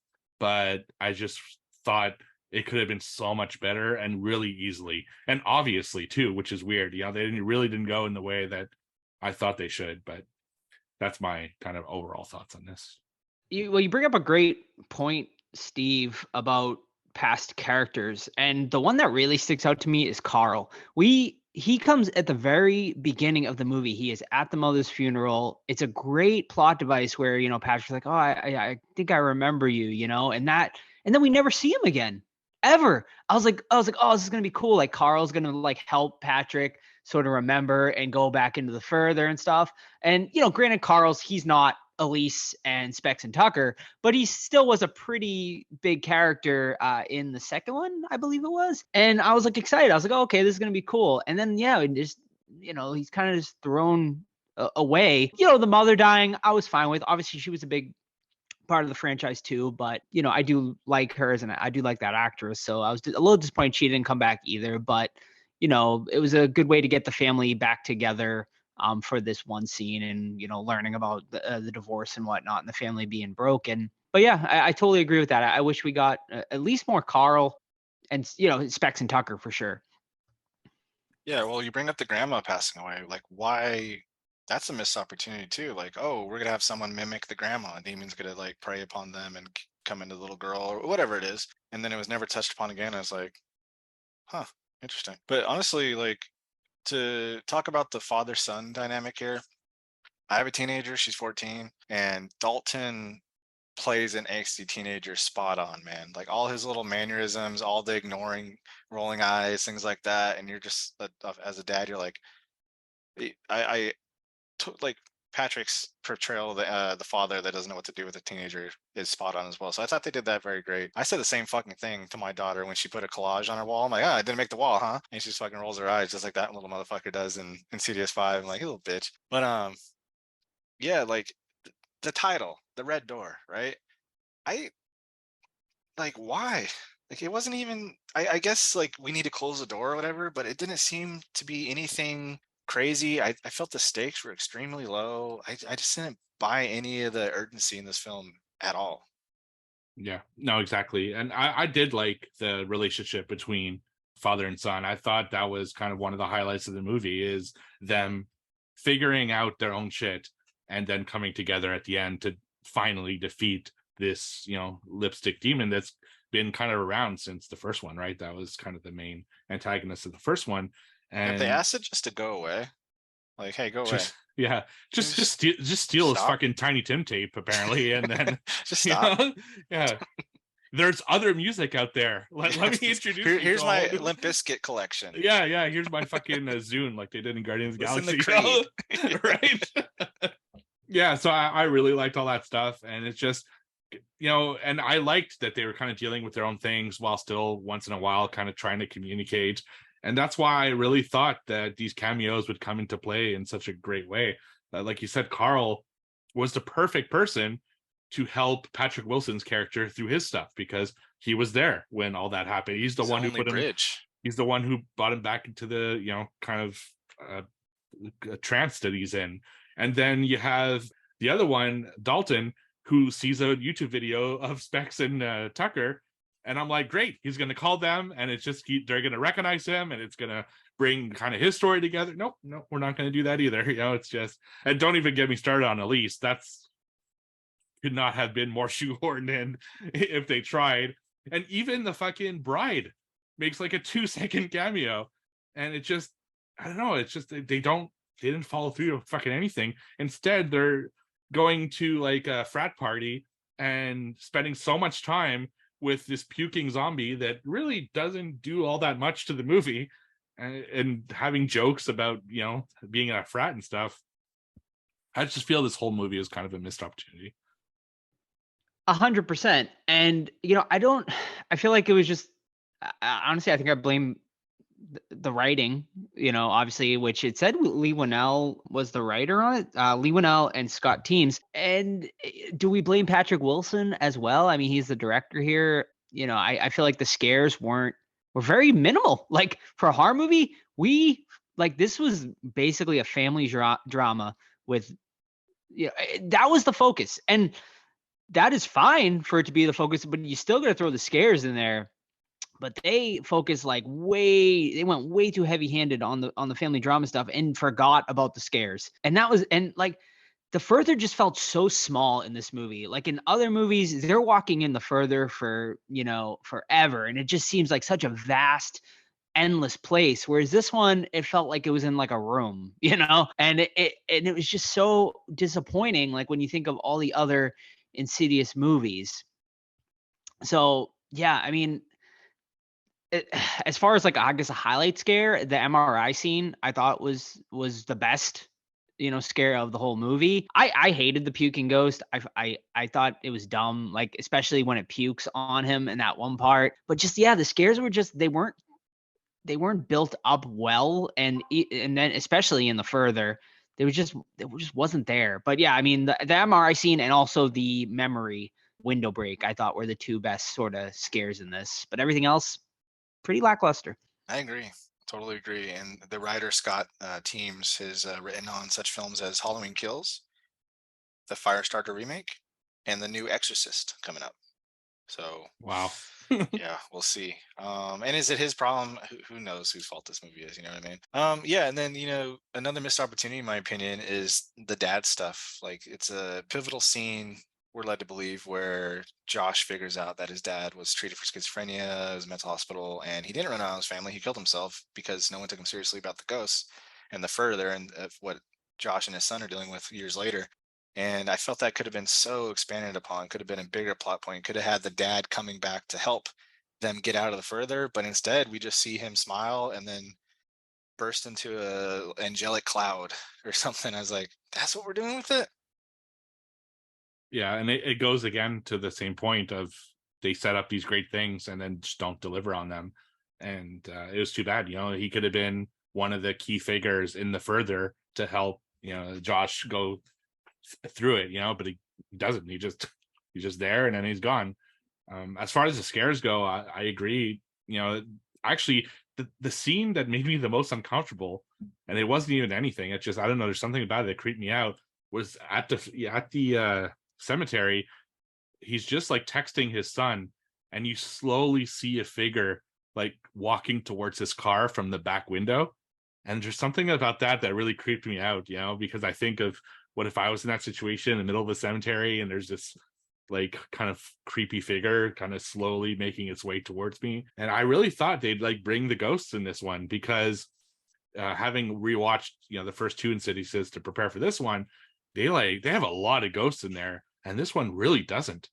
but I just thought it could have been so much better and really easily. And obviously too, which is weird. They really didn't go in the way that I thought they should, but that's my kind of overall thoughts on this. You bring up a great point, Steve, about past characters, and the one that really sticks out to me is Carl. He comes at the very beginning of the movie. He is at the mother's funeral. It's a great plot device where Patrick's like, "Oh, I think I remember you," and then we never see him again ever. I was like, oh, this is gonna be cool. Like Carl's gonna help Patrick sort of remember and go back into the further and stuff. And granted, he's not Elise and Specs and Tucker, but he still was a pretty big character in the second one, I believe it was. And I was excited. I was like, oh, okay, this is gonna be cool. And then it just he's kind of just thrown away. The mother dying, I was fine with. Obviously, she was a big part of the franchise too, but I do like her and I do like that actress. So I was a little disappointed she didn't come back either. But it was a good way to get the family back together for this one scene and learning about the divorce and whatnot and the family being broken. But yeah, I totally agree with that. I wish we got at least more Carl and Specs and Tucker for sure. Yeah, well, you bring up the grandma passing away. Why? That's a missed opportunity too. Oh, we're gonna have someone mimic the grandma. A demon's gonna prey upon them and come into the little girl or whatever it is. And then it was never touched upon again. I was like, huh, interesting. But honestly, to talk about the father-son dynamic here, I have a teenager. She's 14, and Dalton plays an angsty teenager spot on, man. All his little mannerisms, all the ignoring, rolling eyes, things like that. And you're just as a dad, you're like, I Patrick's portrayal of the father that doesn't know what to do with a teenager is spot on as well. So I thought they did that very great. I said the same fucking thing to my daughter when she put a collage on her wall. I'm like, I didn't make the wall, huh? And she just fucking rolls her eyes just like that little motherfucker does in Insidious 5. I'm like, you little bitch. But yeah, the title, The Red Door, right? I why? It wasn't even. I guess we need to close the door or whatever, but it didn't seem to be anything crazy. I felt the stakes were extremely low. I just didn't buy any of the urgency in this film at all. Yeah, no, exactly. And I did like the relationship between father and son. I thought that was kind of one of the highlights of the movie is them figuring out their own shit and then coming together at the end to finally defeat this, lipstick demon that's been kind of around since the first one, right? That was kind of the main antagonist of the first one. And if they asked it just to go away, hey, go away. Yeah, just steal his fucking Tiny Tim tape apparently, and then just stop. Yeah, there's other music out there. Let me introduce you. Here's my Limp Bizkit collection. Yeah, here's my fucking Zune, like they did in Guardians of the Galaxy, right? Yeah, so I really liked all that stuff, and it's just and I liked that they were kind of dealing with their own things while still once in a while kind of trying to communicate. And that's why I really thought that these cameos would come into play in such a great way. Like you said, Carl was the perfect person to help Patrick Wilson's character through his stuff, because he was there when all that happened. He's the one who put him. He's the one who brought him back into the kind of trance that he's in. And then you have the other one, Dalton, who sees a YouTube video of Specs and Tucker. And I'm like, great, he's going to call them, and it's just they're going to recognize him, and it's going to bring kind of his story together. Nope, we're not going to do that either. It's just, and don't even get me started on Elise. That's could not have been more shoehorned in if they tried. And even the fucking bride makes like a 2-second cameo, and it just, I don't know, it's just they didn't follow through to fucking anything. Instead, they're going to like a frat party and spending so much time with this puking zombie that really doesn't do all that much to the movie, and having jokes about being in a frat and stuff. I just feel this whole movie is kind of a missed opportunity. 100%. And I feel like it was just, honestly, I think I blame the writing, obviously, which it said Lee Winnell was the writer on it, Lee Winnell and Scott Teems. And do we blame Patrick Wilson as well? I mean, he's the director here. I feel like the scares were very minimal. Like, for a horror movie, this was basically a family drama with, that was the focus. And that is fine for it to be the focus, but you still got to throw the scares in there. But they focused they went way too heavy-handed on the family drama stuff and forgot about the scares. And the further just felt so small in this movie. Like in other movies, they're walking in the further for, forever. And it just seems like such a vast, endless place. Whereas this one, it felt like it was in like a room, and it was just so disappointing. Like when you think of all the other Insidious movies. So yeah, I mean, as far as I guess a highlight scare, the MRI scene I thought was the best, scare of the whole movie. I hated the puking ghost. I thought it was dumb, like especially when it pukes on him in that one part. But just the scares were just they weren't built up well, and then especially in the further, it just wasn't there. But yeah, I mean the MRI scene and also the memory window break I thought were the two best sort of scares in this. But everything else, pretty lackluster. I agree. Totally agree. And the writer Scott Teems has written on such films as Halloween Kills, the Firestarter remake, and the new Exorcist coming up. So wow. Yeah, we'll see. And is it his problem? Who knows whose fault this movie is? You know what I mean? Yeah, and then another missed opportunity, in my opinion, is the dad stuff. Like, it's a pivotal scene, we're led to believe, where Josh figures out that his dad was treated for schizophrenia, was in a mental hospital, and he didn't run out on his family. He killed himself because no one took him seriously about the ghosts and the further, and what Josh and his son are dealing with years later. And I felt that could have been so expanded upon, could have been a bigger plot point, could have had the dad coming back to help them get out of the further, but instead we just see him smile and then burst into a angelic cloud or something. I was like, that's what we're doing with it? Yeah, and it goes again to the same point of they set up these great things and then just don't deliver on them. And it was too bad. He could have been one of the key figures in the further to help, Josh go through it, but he doesn't. He's just there, and then he's gone. As far as the scares go, I agree. Actually, the scene that made me the most uncomfortable, and it wasn't even anything, it's just, I don't know, there's something about it that creeped me out, was at the cemetery. He's just like texting his son, and you slowly see a figure like walking towards his car from the back window. And there's something about that really creeped me out, because I think of, what if I was in that situation in the middle of a cemetery and there's this like kind of creepy figure kind of slowly making its way towards me? And I really thought they'd like bring the ghosts in this one, because having rewatched the first two Insidiouses to prepare for this one, they have a lot of ghosts in there, and this one really doesn't.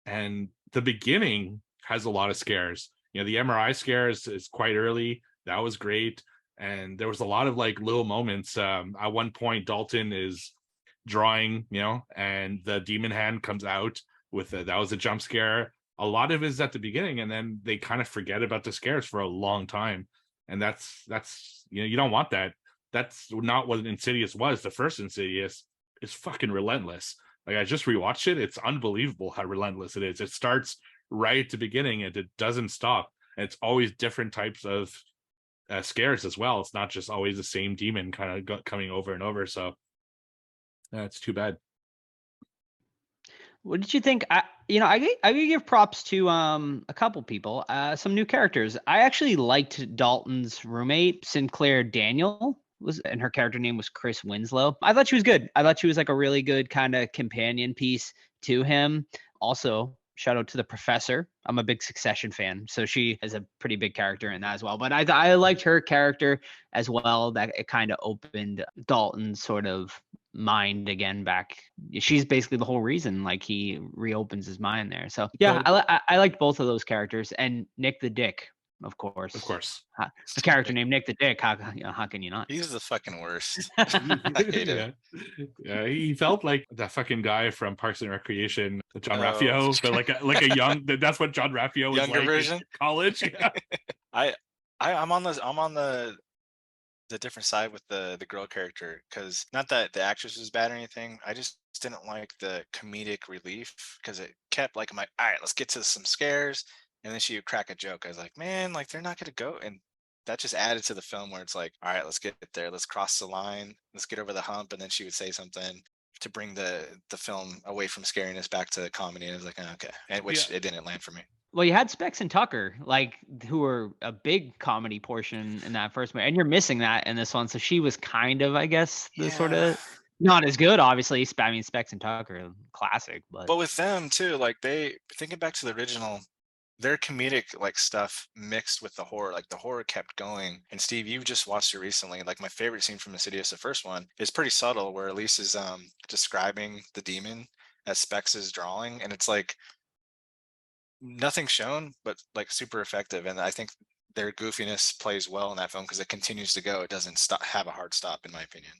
And the beginning has a lot of scares. The MRI scares is quite early. That was great. And there was a lot of like little moments. At one point, Dalton is drawing, and the demon hand comes out with that was a jump scare. A lot of it is at the beginning, and then they kind of forget about the scares for a long time, and that's you don't want that. That's not what Insidious was. The first Insidious is fucking relentless. Like, I just rewatched it. It's unbelievable how relentless it is. It starts right at the beginning and it doesn't stop. And it's always different types of scares as well. It's not just always the same demon kind of coming over and over. So it's too bad. What did you think? I could give props to a couple people, some new characters. I actually liked Dalton's roommate, Sinclair Daniel, and her character name was Chris Winslow. I thought she was good. I thought she was like a really good kind of companion piece to him. Also, shout out to the professor. I'm a big Succession fan, so she is a pretty big character in that as well. But I liked her character as well. That it kind of opened Dalton's sort of mind again back. She's basically the whole reason like he reopens his mind there. So yeah, I liked both of those characters, and Nick the Dick, of course. A character named Nick the Dick. How can you not? He's the fucking worst. I hate him. Yeah, he felt like that fucking guy from Parks and Recreation, John Raffio, but like a young. That's what John Raffio was younger like version. in college. Yeah. I'm on the different side with the girl character, because not that the actress was bad or anything. I just didn't like the comedic relief, because it kept like, I'm like, all right, let's get to some scares, and then she would crack a joke. I was like, man, like they're not gonna go, and that just added to the film where it's like, all right, let's get there, let's cross the line, let's get over the hump, and then she would say something to bring the film away from scariness back to comedy, and I was like, oh, okay, and which it didn't land for me. Well, you had Specs and Tucker, like, who were a big comedy portion in that first movie, and you're missing that in this one. So she was kind of, I guess, the sort of not as good, obviously. I mean, Specs and Tucker, classic, but with them too, like they thinking back to the original, their comedic like stuff mixed with the horror, like the horror kept going. And Steve, you just watched it recently. Like my favorite scene from Insidious, the first one, is pretty subtle, where Elise is describing the demon as Specs is drawing, and it's like nothing shown, but like super effective. And I think their goofiness plays well in that film because it continues to go. It doesn't stop, have a hard stop, in my opinion.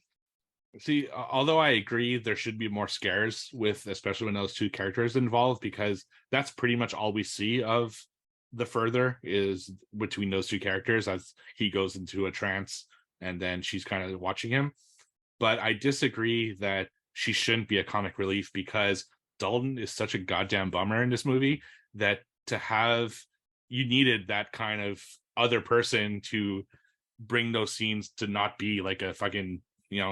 See, although I agree there should be more scares with, especially when those two characters involved, because that's pretty much all we see of the further is between those two characters as he goes into a trance and then she's kind of watching him. But I disagree that she shouldn't be a comic relief, because Dalton is such a goddamn bummer in this movie that you needed that kind of other person to bring those scenes to not be like a fucking,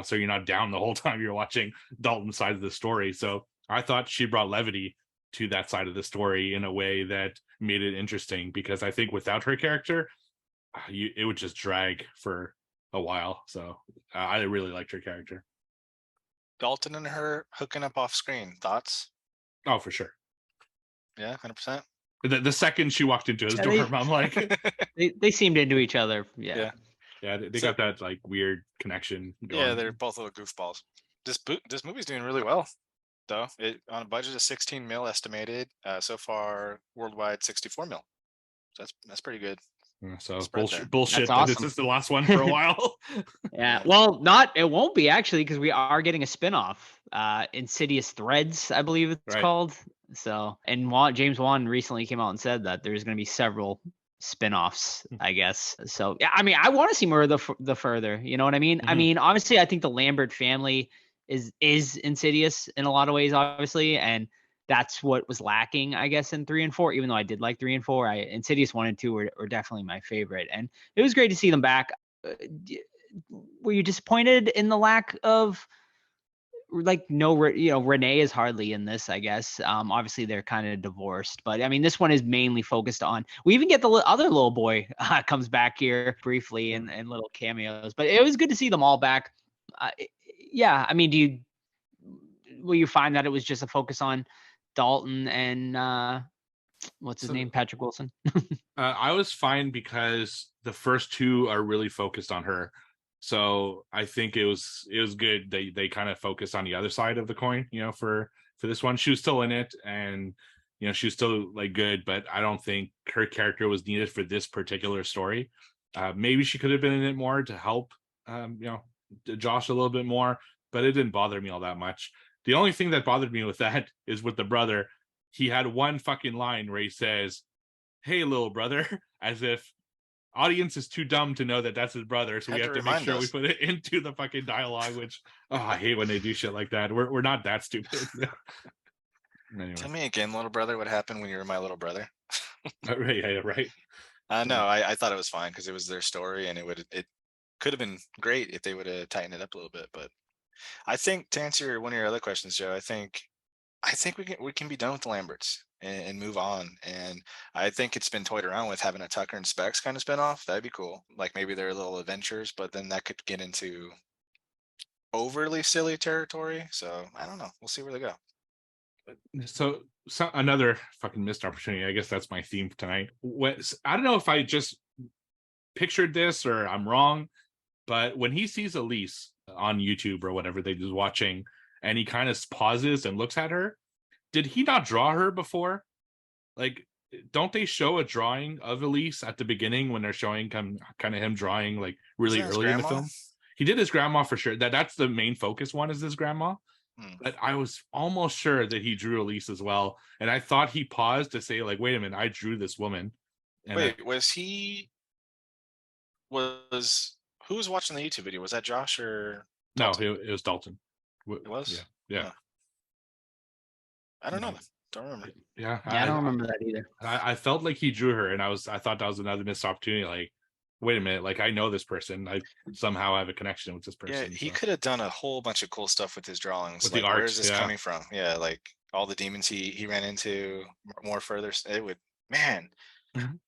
so you're not down the whole time you're watching Dalton's side of the story. So I thought she brought levity to that side of the story in a way that made it interesting, because I think without her character, it would just drag for a while. So I really liked her character. Dalton and her hooking up off screen, thoughts? Oh, for sure. Yeah, 100%. The second she walked into his dorm, I'm like, they seemed into each other. Yeah, they got that like weird connection going. Yeah, they're both little goofballs. This movie's doing really well, though. It on a budget of 16 mil estimated. So far, worldwide 64 mil. So that's pretty good. So bullshit. Awesome. This is the last one for a while. Yeah, well, it won't be actually, because we are getting a spin-off, Insidious Threads, I believe it's called. So, and James Wan recently came out and said that there's going to be several spin-offs, I guess. So yeah, I mean, I want to see more of the further, you know what I mean? I mean, obviously I think the Lambert family is Insidious in a lot of ways, obviously, and that's what was lacking, I guess, in 3 and 4. Even though I did like 3 and 4, Insidious 1 and 2 were definitely my favorite, and it was great to see them back. Were you disappointed in the lack of, like, Renee is hardly in this, I guess. Obviously they're kind of divorced, but I mean, this one is mainly focused on, we even get the other little boy comes back here briefly in little cameos, but it was good to see them all back. Yeah, I mean, will you find that it was just a focus on Dalton and what's his name, Patrick Wilson? I was fine, because the first two are really focused on her. So I think it was good they kind of focused on the other side of the coin, for this one. She was still in it, and she was still like good, but I don't think her character was needed for this particular story. Maybe she could have been in it more to help Josh a little bit more, but it didn't bother me all that much. The only thing that bothered me with that is with the brother. he had one fucking line where he says, "Hey, little brother," as if audience is too dumb to know that that's his brother, so we have to make remind sure we us. put it into the fucking dialogue. Which, oh, I hate when they do shit like that. We're not that stupid. Anyway, Tell me again, little brother, what happened when you were my little brother? right, yeah, right. No, I thought it was fine because it was their story, and it could have been great if they would have tightened it up a little bit. But I think to answer one of your other questions, Joe, I think we can be done with the Lamberts and move on. And I think it's been toyed around with having a Tucker and Specs kind of spinoff. That'd be cool. Like maybe their little adventures, but then that could get into overly silly territory. So I don't know. We'll see where they go. So another fucking missed opportunity. I guess that's my theme tonight. I don't know if I just pictured this or I'm wrong, but when he sees Elise on YouTube or whatever they was watching, and he kind of pauses and looks at her, did he not draw her before? Like, don't they show a drawing of Elise at the beginning when they're showing kind of him drawing like really Isn't that his early in the grandma? film? He did his grandma for sure. That's the main focus one is his grandma. Hmm. But I was almost sure that he drew Elise as well. And I thought he paused to say, like, wait a minute, I drew this woman. And Wait, was who was watching the YouTube video? Was that Josh or no, Dalton? it was Dalton. It was? Yeah. Huh. I don't know. Yeah. Don't remember. Yeah. Yeah, I don't remember that either. I felt like he drew her, and I thought that was another missed opportunity. Like, wait a minute, like I know this person. I somehow have a connection with this Yeah, person. he so. could have done a whole bunch of cool stuff with his drawings. With Like, the where art, is this yeah. coming from? Yeah, like all the demons he ran into, more further. It would, man. Mhm.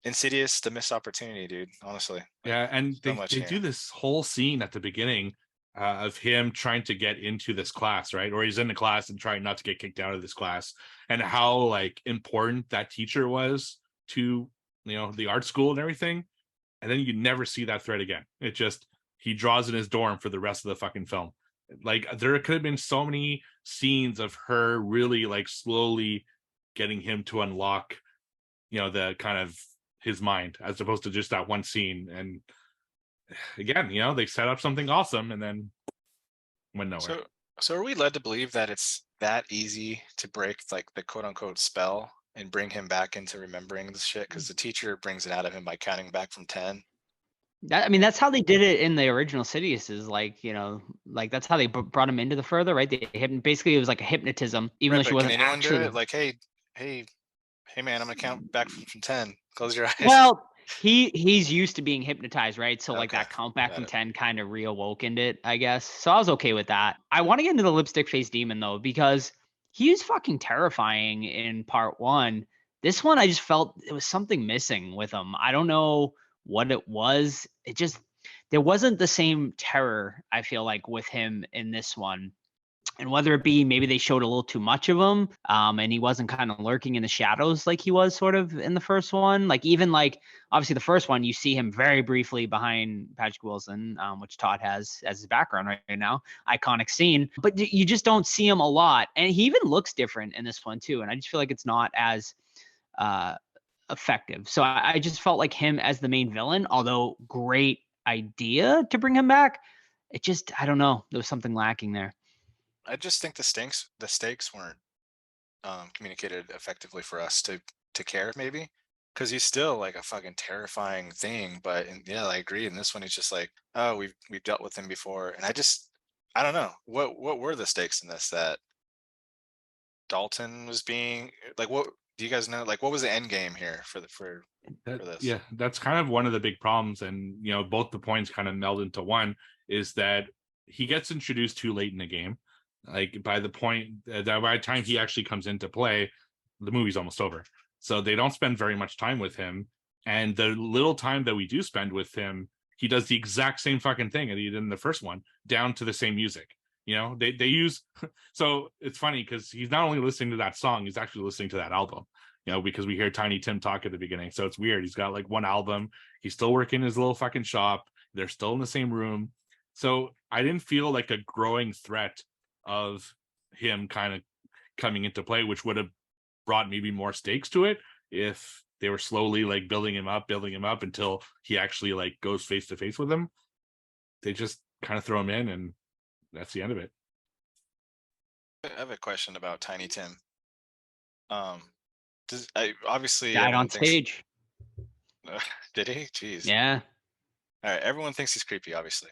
Insidious, the missed opportunity, dude. Honestly. Like, Yeah, and so much they here. do this whole scene at the beginning of him trying to get into this class, right? Or he's in the class and trying not to get kicked out of this class, and how like important that teacher was to the art school and everything. And then you never see that thread again. It just he draws in his dorm for the rest of the fucking film. Like there could have been so many scenes of her really like slowly getting him to unlock, the kind of his mind as opposed to just that one scene. And again, they set up something awesome and then went nowhere. So are we led to believe that it's that easy to break like the quote unquote spell and bring him back into remembering this shit? Because the teacher brings it out of him by counting back from 10. I mean, that's how they did it in the original Sidious. Is like like that's how they brought him into the further, right? Basically it was like a hypnotism, even Right, though she but can wasn't anyone do actually. it? Like, hey, man, I'm gonna count back from 10. Close your eyes. Well, he's used to being hypnotized, right? So like Okay, that count back got from it. 10 kind of reawokened it, I guess. So I was okay with that. I want to get into the lipstick face demon though, because he was fucking terrifying in part one. This one, I just felt it was something missing with him. I don't know what it was. There wasn't the same terror, I feel like, with him in this one. And whether it be maybe they showed a little too much of him, and he wasn't kind of lurking in the shadows like he was sort of in the first one. Like even like obviously the first one, you see him very briefly behind Patrick Wilson, which Todd has as his background right now, iconic scene. But you just don't see him a lot, and he even looks different in this one too. And I just feel like it's not as effective. So I just felt like him as the main villain, although great idea to bring him back. It just I don't know, there was something lacking there. I just think the stakes weren't communicated effectively for us to care, maybe, because he's still like a fucking terrifying thing. But yeah, I agree. In this one, he's just like, oh, we've dealt with him before, and I don't know what were the stakes in this that Dalton was being like. What do you guys know? Like, what was the end game here for this? Yeah, that's kind of one of the big problems. And both the points kind of meld into one, is that he gets introduced too late in the game. Like by the time he actually comes into play, the movie's almost over. So they don't spend very much time with him. And the little time that we do spend with him, he does the exact same fucking thing that he did in the first one, down to the same music. They use so it's funny because he's not only listening to that song, he's actually listening to that album. Because we hear Tiny Tim talk at the beginning. So it's weird. He's got like one album. He's still working his little fucking shop. They're still in the same room. So I didn't feel like a growing threat of him kind of coming into play, which would have brought maybe more stakes to it if they were slowly like building him up until he actually like goes face to face with him. They just kind of throw him in and that's the end of it. I have a question about Tiny Tim. Um, obviously Died everyone on thinks. stage. Did he? Jeez. Yeah. All right. Everyone thinks he's creepy. Obviously.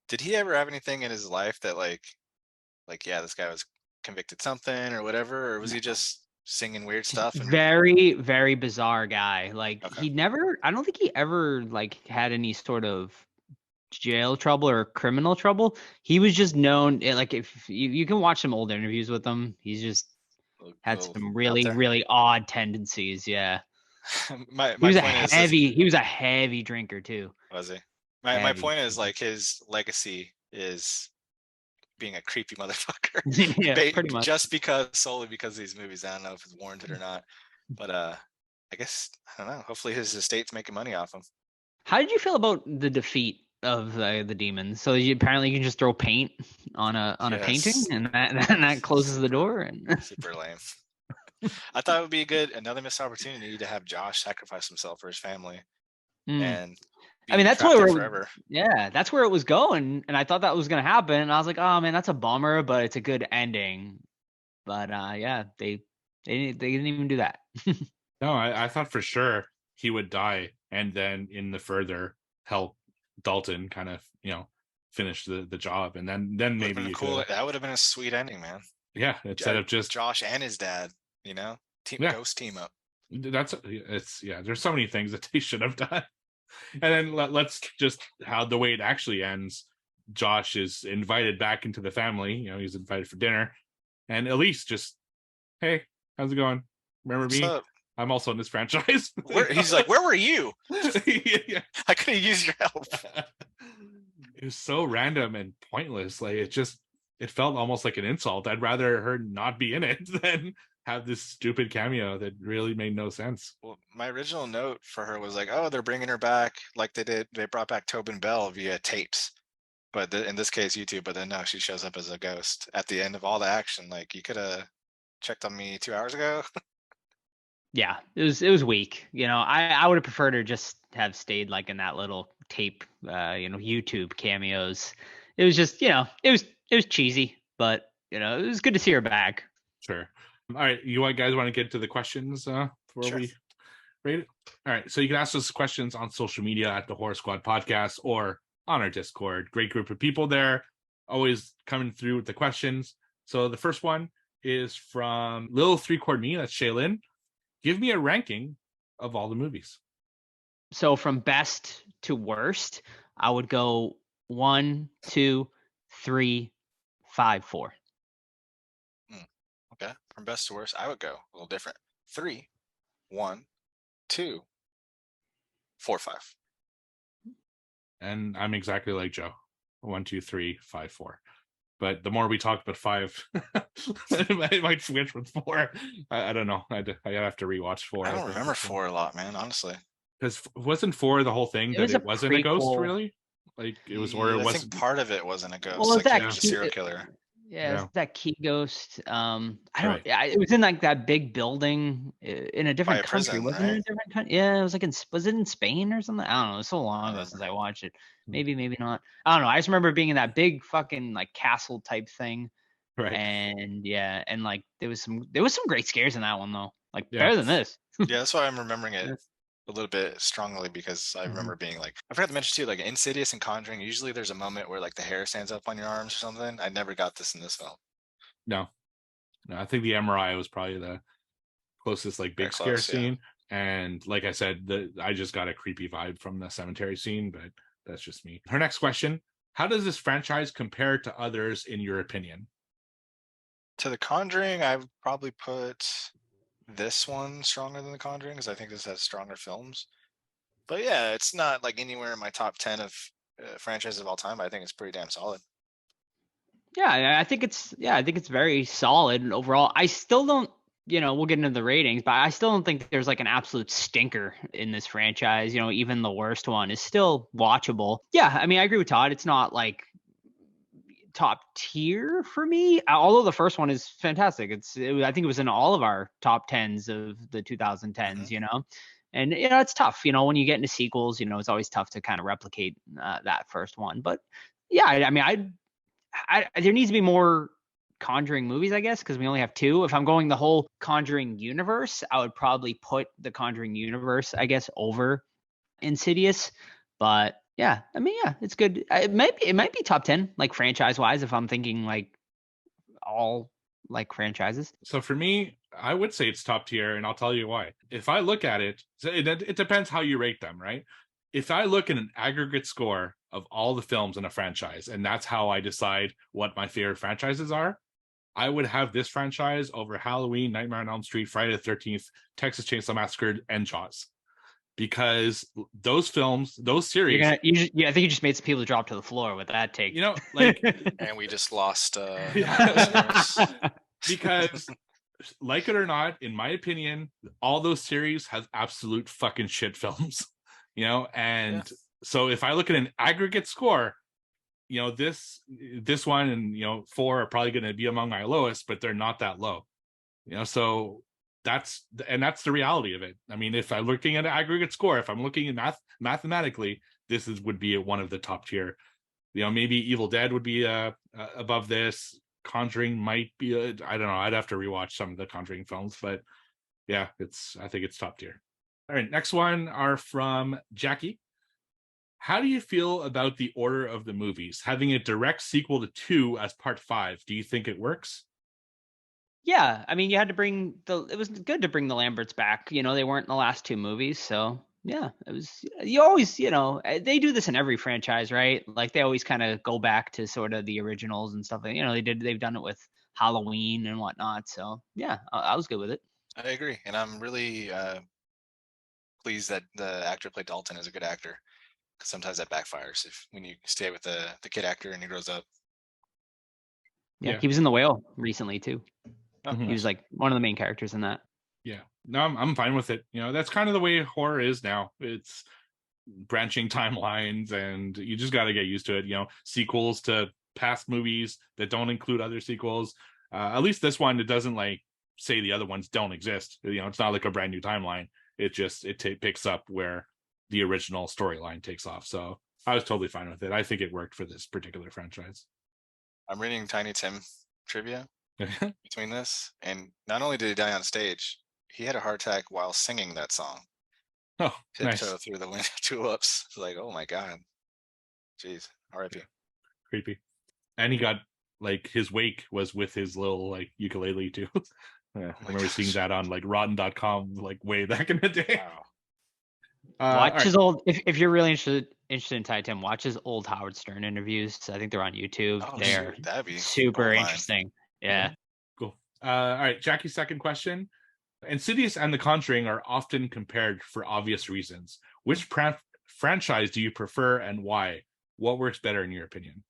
Did he ever have anything in his life that yeah, this guy was convicted something or whatever, or was he just singing weird stuff and Very, very bizarre guy. Like okay? I don't think he ever like had any sort of jail trouble or criminal trouble. He was just known, like if you can watch some old interviews with him, he's just had Little some out really, there. really odd tendencies. Yeah. My point is He was a heavy drinker too. was he? My Heavy point is drinker. like his legacy is being a creepy motherfucker. Yeah, pretty much. Just solely because of these movies. I don't know if it's warranted or not, but I guess I don't know. Hopefully his estate's making money off him. How did you feel about the defeat of the demons? So apparently you can just throw paint on a painting, Yes. and that closes the door. And Super lame. I thought it would be another missed opportunity to have Josh sacrifice himself for his family and I mean, that's trapped there where forever. yeah, that's where it was going, and I thought that was gonna happen. And I was like, oh man, that's a bummer, but it's a good ending. But yeah, they didn't even do that. No, I thought for sure he would die, and then in the further help Dalton kind of finish the job, and then maybe you could. That would have been a sweet ending, man. Yeah, instead of just Josh and his dad, ghost team up. There's so many things that they should have done. And then let's just how the way it actually ends. Josh is invited back into the family. He's invited for dinner, and Elise just, hey, how's it going? Remember What's me? up? I'm also in this franchise. He's like, where were you? Yeah. I could have used your help. It was so random and pointless. Like it felt almost like an insult. I'd rather her not be in it than have this stupid cameo that really made no sense. Well, my original note for her was like, oh, they're bringing her back like they did. They brought back Tobin Bell via tapes, but in this case, YouTube. But then no, she shows up as a ghost at the end of all the action. Like, you could have checked on me 2 hours ago. Yeah, it was weak. I would have preferred her just have stayed like in that little tape, YouTube cameos. It was just, it was cheesy, but it was good to see her back. Sure. All right, you guys want to get to the questions before Sure. we rate it? All right, so you can ask us questions on social media at the Horror Squad Podcast or on our Discord. Great group of people there, always coming through with the questions. So the first one is from Lil 3/4 Me, that's Shaylin. Give me a ranking of all the movies. So from best to worst, I would go 1, 2, 3, 5, 4. Okay, from best to worst, I would go a little different. 3, 1, 2, 4, 5. And I'm exactly like Joe. 1, 2, 3, 5, 4. But the more we talk about 5, I might switch with 4. I don't know. I have to rewatch 4. I don't remember 4 a lot, man. Honestly, because wasn't 4 the whole thing that it wasn't a ghost, prequel. Really? Like it was, yeah, or it I wasn't. think part of it wasn't a ghost. Well, like that he was a serial killer. Yeah, it's that key ghost. I don't. Right. Yeah, it was in like that big building in a different country, prison, wasn't it? right? A different country. Yeah, it was like was it in Spain or something? I don't know. It was so long ago don't since I watched it. Maybe not. I don't know. I just remember being in that big fucking like castle type thing. Right. And yeah, and like there was some great scares in that one though. Like Yeah. better than this. Yeah, that's why I'm remembering it a little bit strongly, because I remember being like, I forgot to mention too, like Insidious and Conjuring, usually there's a moment where like the hair stands up on your arms or something. I never got this in this film. No, I think the MRI was probably the closest like big scare scene. And like I said, I just got a creepy vibe from the cemetery scene, but that's just me. Her next question: how does this franchise compare to others in your opinion? To The Conjuring, I would probably put this one stronger than The Conjuring, because I think this has stronger films. But yeah, it's not like anywhere in my top 10 of franchises of all time. But I think it's pretty damn solid. Yeah, I think it's very solid overall. I still don't, we'll get into the ratings, but I still don't think there's like an absolute stinker in this franchise. Even the worst one is still watchable. Yeah, I mean, I agree with Todd. It's not like top tier for me, although the first one is fantastic. I think it was in all of our top 10s of the 2010s, and it's tough, when you get into sequels, it's always tough to kind of replicate that first one. But yeah, I mean, there needs to be more Conjuring movies, I guess, because we only have two. If I'm going the whole Conjuring universe, I would probably put the Conjuring universe, I guess, over Insidious. But yeah, I mean, yeah, it's good. It might be top 10, like franchise wise, if I'm thinking like all like franchises. So for me, I would say it's top tier, and I'll tell you why. If I look at it, so it depends how you rate them, right? If I look at an aggregate score of all the films in a franchise, and that's how I decide what my favorite franchises are, I would have this franchise over Halloween, Nightmare on Elm Street, Friday the 13th, Texas Chainsaw Massacre, and Jaws. Because those films, those series, I think you just made some people drop to the floor with that take. you know, like, And we just lost Yeah. because like it or not, in my opinion, all those series have absolute fucking shit films, and so if I look at an aggregate score, this one and 4 are probably going to be among my lowest, but they're not that low, so that's the reality of it. I mean, if I'm looking at an aggregate score, if I'm looking at mathematically, this would be one of the top tier. Maybe Evil Dead would be above this. Conjuring might be I don't know. I'd have to rewatch some of the Conjuring films, but yeah, I think it's top tier. All right, next one are from Jackie. How do you feel about the order of the movies? Having a direct sequel to 2 as part 5, do you think it works? Yeah, I mean, you had to it was good to bring the Lamberts back. They weren't in the last 2 movies, so yeah, it was. You always, they do this in every franchise, right? Like they always kind of go back to sort of the originals and stuff. They've done it with Halloween and whatnot. So yeah, I was good with it. I agree, and I'm really pleased that the actor played Dalton is a good actor. Because sometimes that backfires when you stay with the kid actor and he grows up. Yeah, he was in The Whale recently too. Oh, he was like one of the main characters in that. Yeah, no, I'm fine with it. That's kind of the way horror is now. It's branching timelines, and you just got to get used to it. Sequels to past movies that don't include other sequels. At least this one, it doesn't like say the other ones don't exist. It's not like a brand new timeline. It just picks up where the original storyline takes off. So I was totally fine with it. I think it worked for this particular franchise. I'm reading Tiny Tim trivia between this, and not only did he die on stage, he had a heart attack while singing that song. Oh, nice. Tiptoe through the window tulips. It's like, oh my god, jeez, R.I.P. Creepy. And he got like his wake was with his little like ukulele too. Yeah, I remember seeing that on like Rotten.com like way back in the day. Wow. Watch his old. If you're really interested in Ty Tim, watch his old Howard Stern interviews. I think they're on YouTube. Oh, they're that'd be super interesting. Yeah. Cool. All right, Jackie's second question. Insidious and The Conjuring are often compared for obvious reasons. Which franchise do you prefer and why? What works better in your opinion?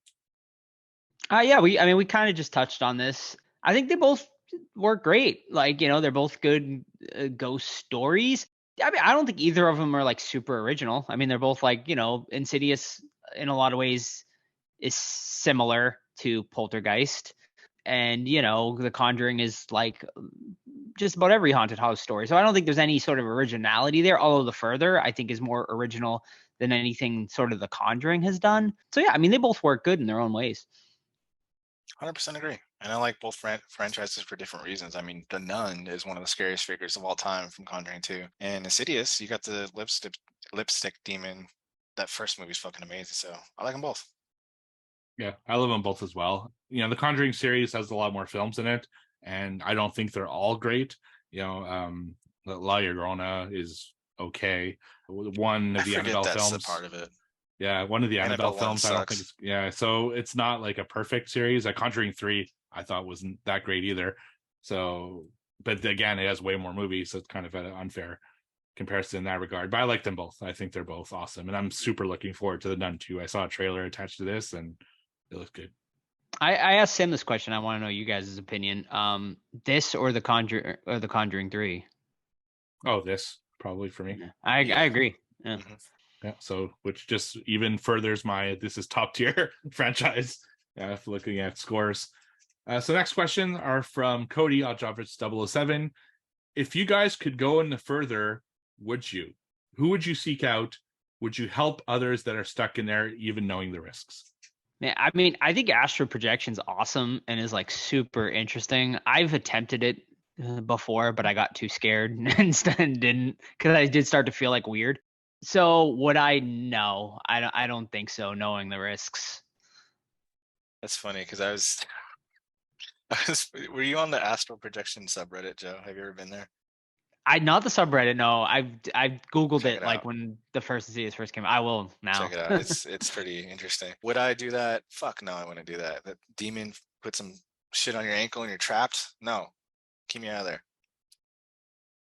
Yeah, we kind of just touched on this. I think they both work great. Like, they're both good ghost stories. I mean, I don't think either of them are like super original. I mean, they're both like, Insidious in a lot of ways is similar to Poltergeist. And, The Conjuring is like just about every haunted house story. So I don't think there's any sort of originality there. Although The Further, I think, is more original than anything sort of The Conjuring has done. So yeah, I mean, they both work good in their own ways. 100% agree. And I like both franchises for different reasons. I mean, The Nun is one of the scariest figures of all time from Conjuring 2. And Insidious, you got the lipstick demon. That first movie is fucking amazing. So I like them both. Yeah, I love them both as well. The Conjuring series has a lot more films in it, and I don't think they're all great. La Llorona is okay. One of the Annabelle films. That's a part of it. Yeah, one of the Annabelle films. I don't think it's so it's not like a perfect series. Like Conjuring 3, I thought wasn't that great either. So, but again, it has way more movies, so it's kind of an unfair comparison in that regard. But I like them both. I think they're both awesome, and I'm super looking forward to The Nun 2. I saw a trailer attached to this, and it looks good. I asked Sam this question. I want to know you guys' opinion. This or The Conjuring 3? Oh, this probably for me. I agree. Yeah. Mm-hmm. Yeah, so which just even furthers this is top tier franchise. Yeah, looking at scores. So next question are from Cody Oddjobbers 007. If you guys could go into further, would you? Who would you seek out? Would you help others that are stuck in there, even knowing the risks? Man, I mean, I think astral projection's awesome and is like super interesting. I've attempted it before, but I got too scared and instead didn't, because I did start to feel like weird. So would I? No, I don't think so. Knowing the risks. That's funny because were you on the astral projection subreddit, Joe? Have you ever been there? I not the subreddit. No, I've googled Check it it like out. when the first Insidious first came. I will now. Check it out. It's pretty interesting. Would I do that? Fuck no, I wouldn't do that. That demon put some shit on your ankle and you're trapped. No, keep me out of there.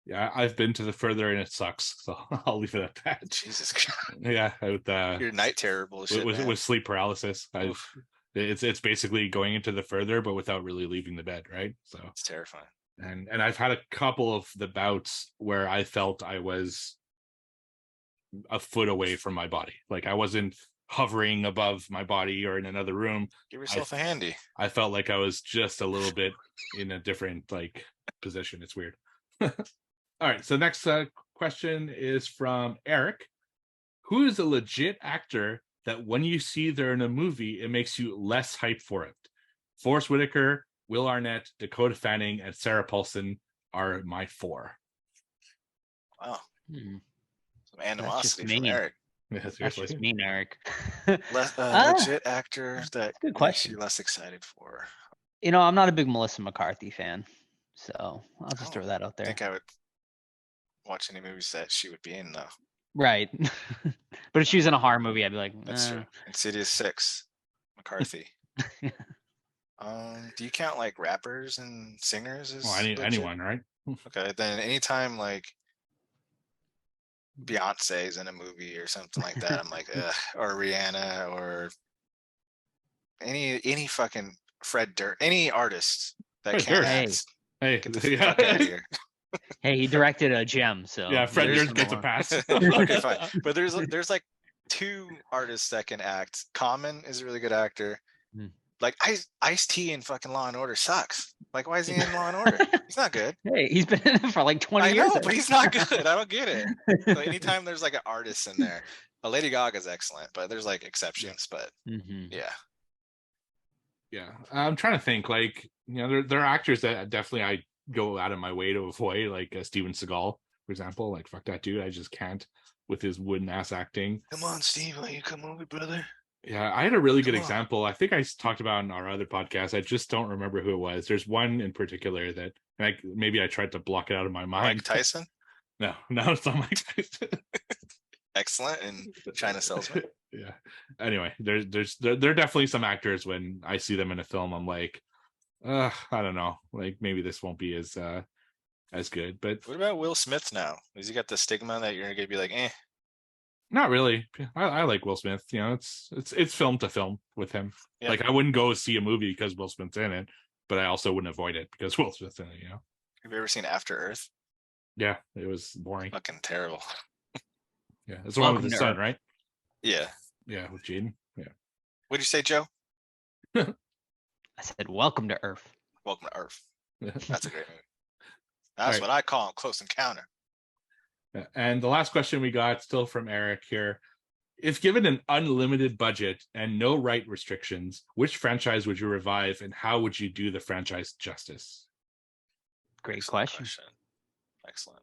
Yeah, I've been to the further and it sucks. So I'll leave it at that. Jesus Christ. Yeah, with Your night terror bullshit, man. with sleep paralysis. Oof. It's basically going into the further, but without really leaving the bed, right? So It's terrifying. and I've had a couple of the bouts where I felt I was a foot away from my body. Like I wasn't hovering above my body or in another room. Give yourself a handy. I felt like I was just a little bit in a different like position. It's weird. All right. So next question is from Eric. Who is a legit actor that when you see they're in a movie, it makes you less hype for it? Forrest Whitaker, Will Arnett, Dakota Fanning, and Sarah Paulson are my 4. Wow. Hmm. Some animosity from mean. Eric. Yeah, That's seriously. just mean, Eric. Legit actor that good makes question. you less excited for. You know, I'm not a big Melissa McCarthy fan, so I'll just throw that out I there. think I would watch any movies that she would be in, though. Right. But if she was in a horror movie, I'd be like, That's true. Insidious 6, McCarthy. Do you count like rappers and singers as Well, legit? anyone, right? Okay, then anytime like Beyonce's in a movie or something like that, I'm like, ugh. Or Rihanna or any fucking Fred Durst, any artist that Fred can't Durst. act. Hey, Get the fuck out of here. Hey, he directed a gem, so yeah, Fred There's Durst gets a more. pass. Okay, fine. But there's like 2 artists that can act. Common is a really good actor. Hmm. Like Ice-T in fucking Law and Order sucks. Like, why is he in Law and Order? He's not good. Hey, he's been in it for like 20 I years. know, but he's not good. I don't get it. So anytime there's like an artist in there, Lady Gaga's excellent, but there's like exceptions. But Mhm. yeah, Yeah, I'm trying to think. Like, you know, there are actors that definitely I go out of my way to avoid, like Steven Seagal, for example. Like, fuck that dude. I just can't with his wooden ass acting. come on, Steve, why you come over, brother? Yeah, I had a really good Come on. example. I think I talked about in our other podcast. I just don't remember who it was. There's one in particular that like maybe I tried to block it out of my mind. Mike Tyson, No, it's not Mike Tyson. excellent in China Salesman. Yeah. Anyway, there are definitely some actors when I see them in a film, I'm like, I don't know. Like maybe this won't be as good. But What about Will Smith now? Has he got the stigma that you're gonna be like, eh? not really. I like Will Smith. You know, it's film to film with him. Yeah. Like I wouldn't go see a movie because Will Smith's in it, but I also wouldn't avoid it because Will Smith's in it, you know. Have you ever seen After Earth? Yeah, it was boring. Fucking terrible. Yeah, it's the one with Welcome his to son, Earth. right? Yeah. Yeah, with Jaden. Yeah. What'd you say, Joe? I said, "Welcome to Earth." Welcome to Earth. That's a great movie. That's what I call Close Encounter. And the last question we got, still from Eric here. If given an unlimited budget and no right restrictions, which franchise would you revive and how would you do the franchise justice? Great Excellent question. Excellent.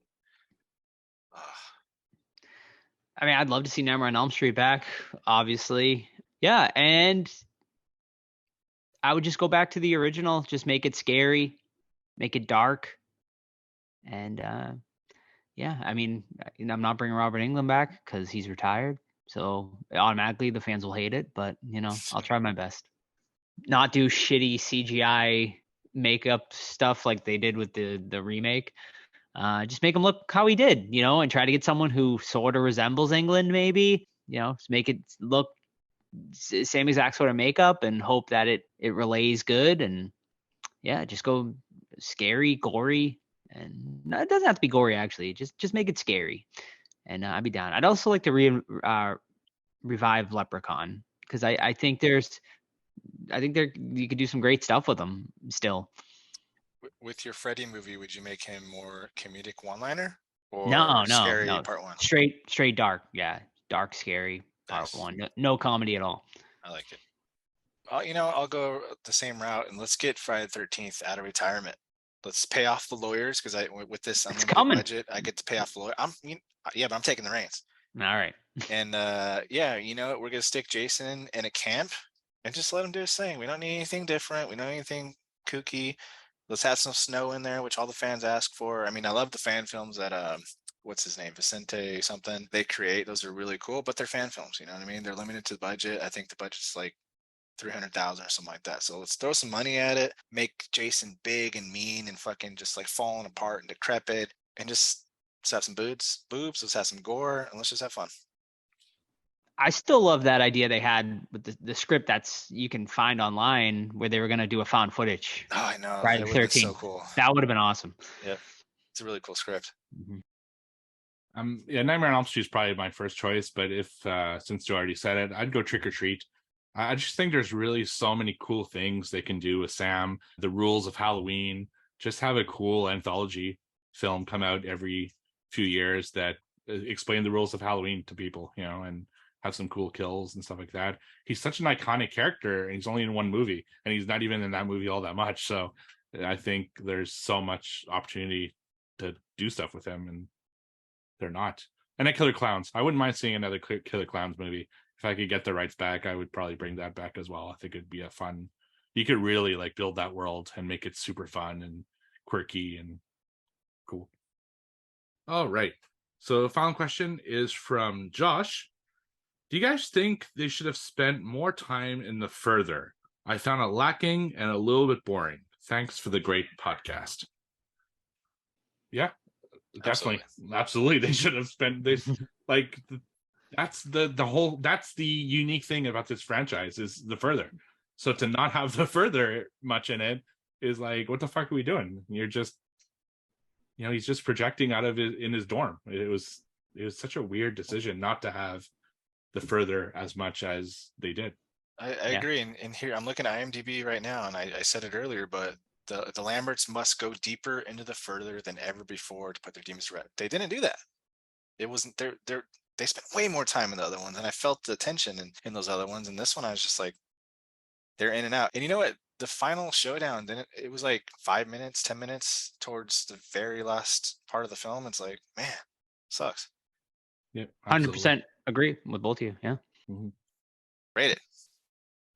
I mean, I'd love to see Nightmare on Elm Street back, obviously. Yeah, and I would just go back to the original, just make it scary, make it dark. And yeah, I mean, I'm not bringing Robert Englund back because he's retired. So automatically the fans will hate it, but you know, I'll try my best. Not do shitty CGI makeup stuff like they did with the remake. Just make him look how he did, you know, and try to get someone who sort of resembles England, maybe, you know, just make it look same exact sort of makeup and hope that it relays good. And yeah, just go scary, gory, and no, it doesn't have to be gory actually. Just make it scary, and I'd be down. I'd also like to revive Leprechaun because I think there you could do some great stuff with them still. With your Freddy movie, would you make him more comedic one-liner or No, scary no. part 1? Straight dark. Yeah, dark, scary part Nice. 1. No comedy at all. I like it. I'll go the same route and let's get Friday the 13th out of retirement. Let's pay off the lawyers because with this It's unlimited coming. budget, I get to pay off the lawyer. Yeah, but I'm taking the reins. All right. And yeah, we're gonna stick Jason in a camp and just let him do his thing. We don't need anything different. We don't need anything kooky. Let's have some snow in there, which all the fans ask for. I mean, I love the fan films that what's his name, Vicente something they create. Those are really cool, but they're fan films. You know what I mean? They're limited to the budget. I think the budget's like 300,000 or something like that. So let's throw some money at it, make Jason big and mean and fucking just like falling apart and decrepit, and just let's have some boobs, let's have some gore, and let's just have fun. I still love that idea they had with the script that's you can find online where they were going to do a found footage. Oh, I know. Friday That the would have been 13th. so cool. That would have been awesome. Yeah. It's a really cool script. Yeah, Nightmare on Elm Street is probably my first choice, but if since you already said it, I'd go Trick or Treat. I just think there's really so many cool things they can do with Sam. The rules of Halloween. Just have a cool anthology film come out every few years that explain the rules of Halloween to people, and have some cool kills and stuff like that. He's such an iconic character, and he's only in one movie, and he's not even in that movie all that much. So I think there's so much opportunity to do stuff with him, and they're not. And then Killer Clowns. I wouldn't mind seeing another Killer Clowns movie. If I could get the rights back, I would probably bring that back as well. I think it'd be a fun. You could really like build that world and make it super fun and quirky and cool. All right. So the final question is from Josh. Do you guys think they should have spent more time in the further? I found it lacking and a little bit boring. Thanks for the great podcast. Yeah, definitely. Absolutely. They should have spent this like that's that's the unique thing about this franchise is the further. So to not have the further much in it is like, what the fuck are we doing? You're just, he's just projecting out of in his dorm. It was such a weird decision not to have the further as much as they did. I agree. And here I'm looking at IMDb right now, and I said it earlier, but the Lamberts must go deeper into the further than ever before to put their demons to rest. They didn't do that. It wasn't they spent way more time in the other ones, and I felt the tension in those other ones. And this one, I was just like, they're in and out. And you know what? The final showdown, then it was like 5 minutes, 10 minutes towards the very last part of the film. It's like, man, sucks. Yeah, 100% agree with both of you. Yeah. Mm-hmm. Rate it.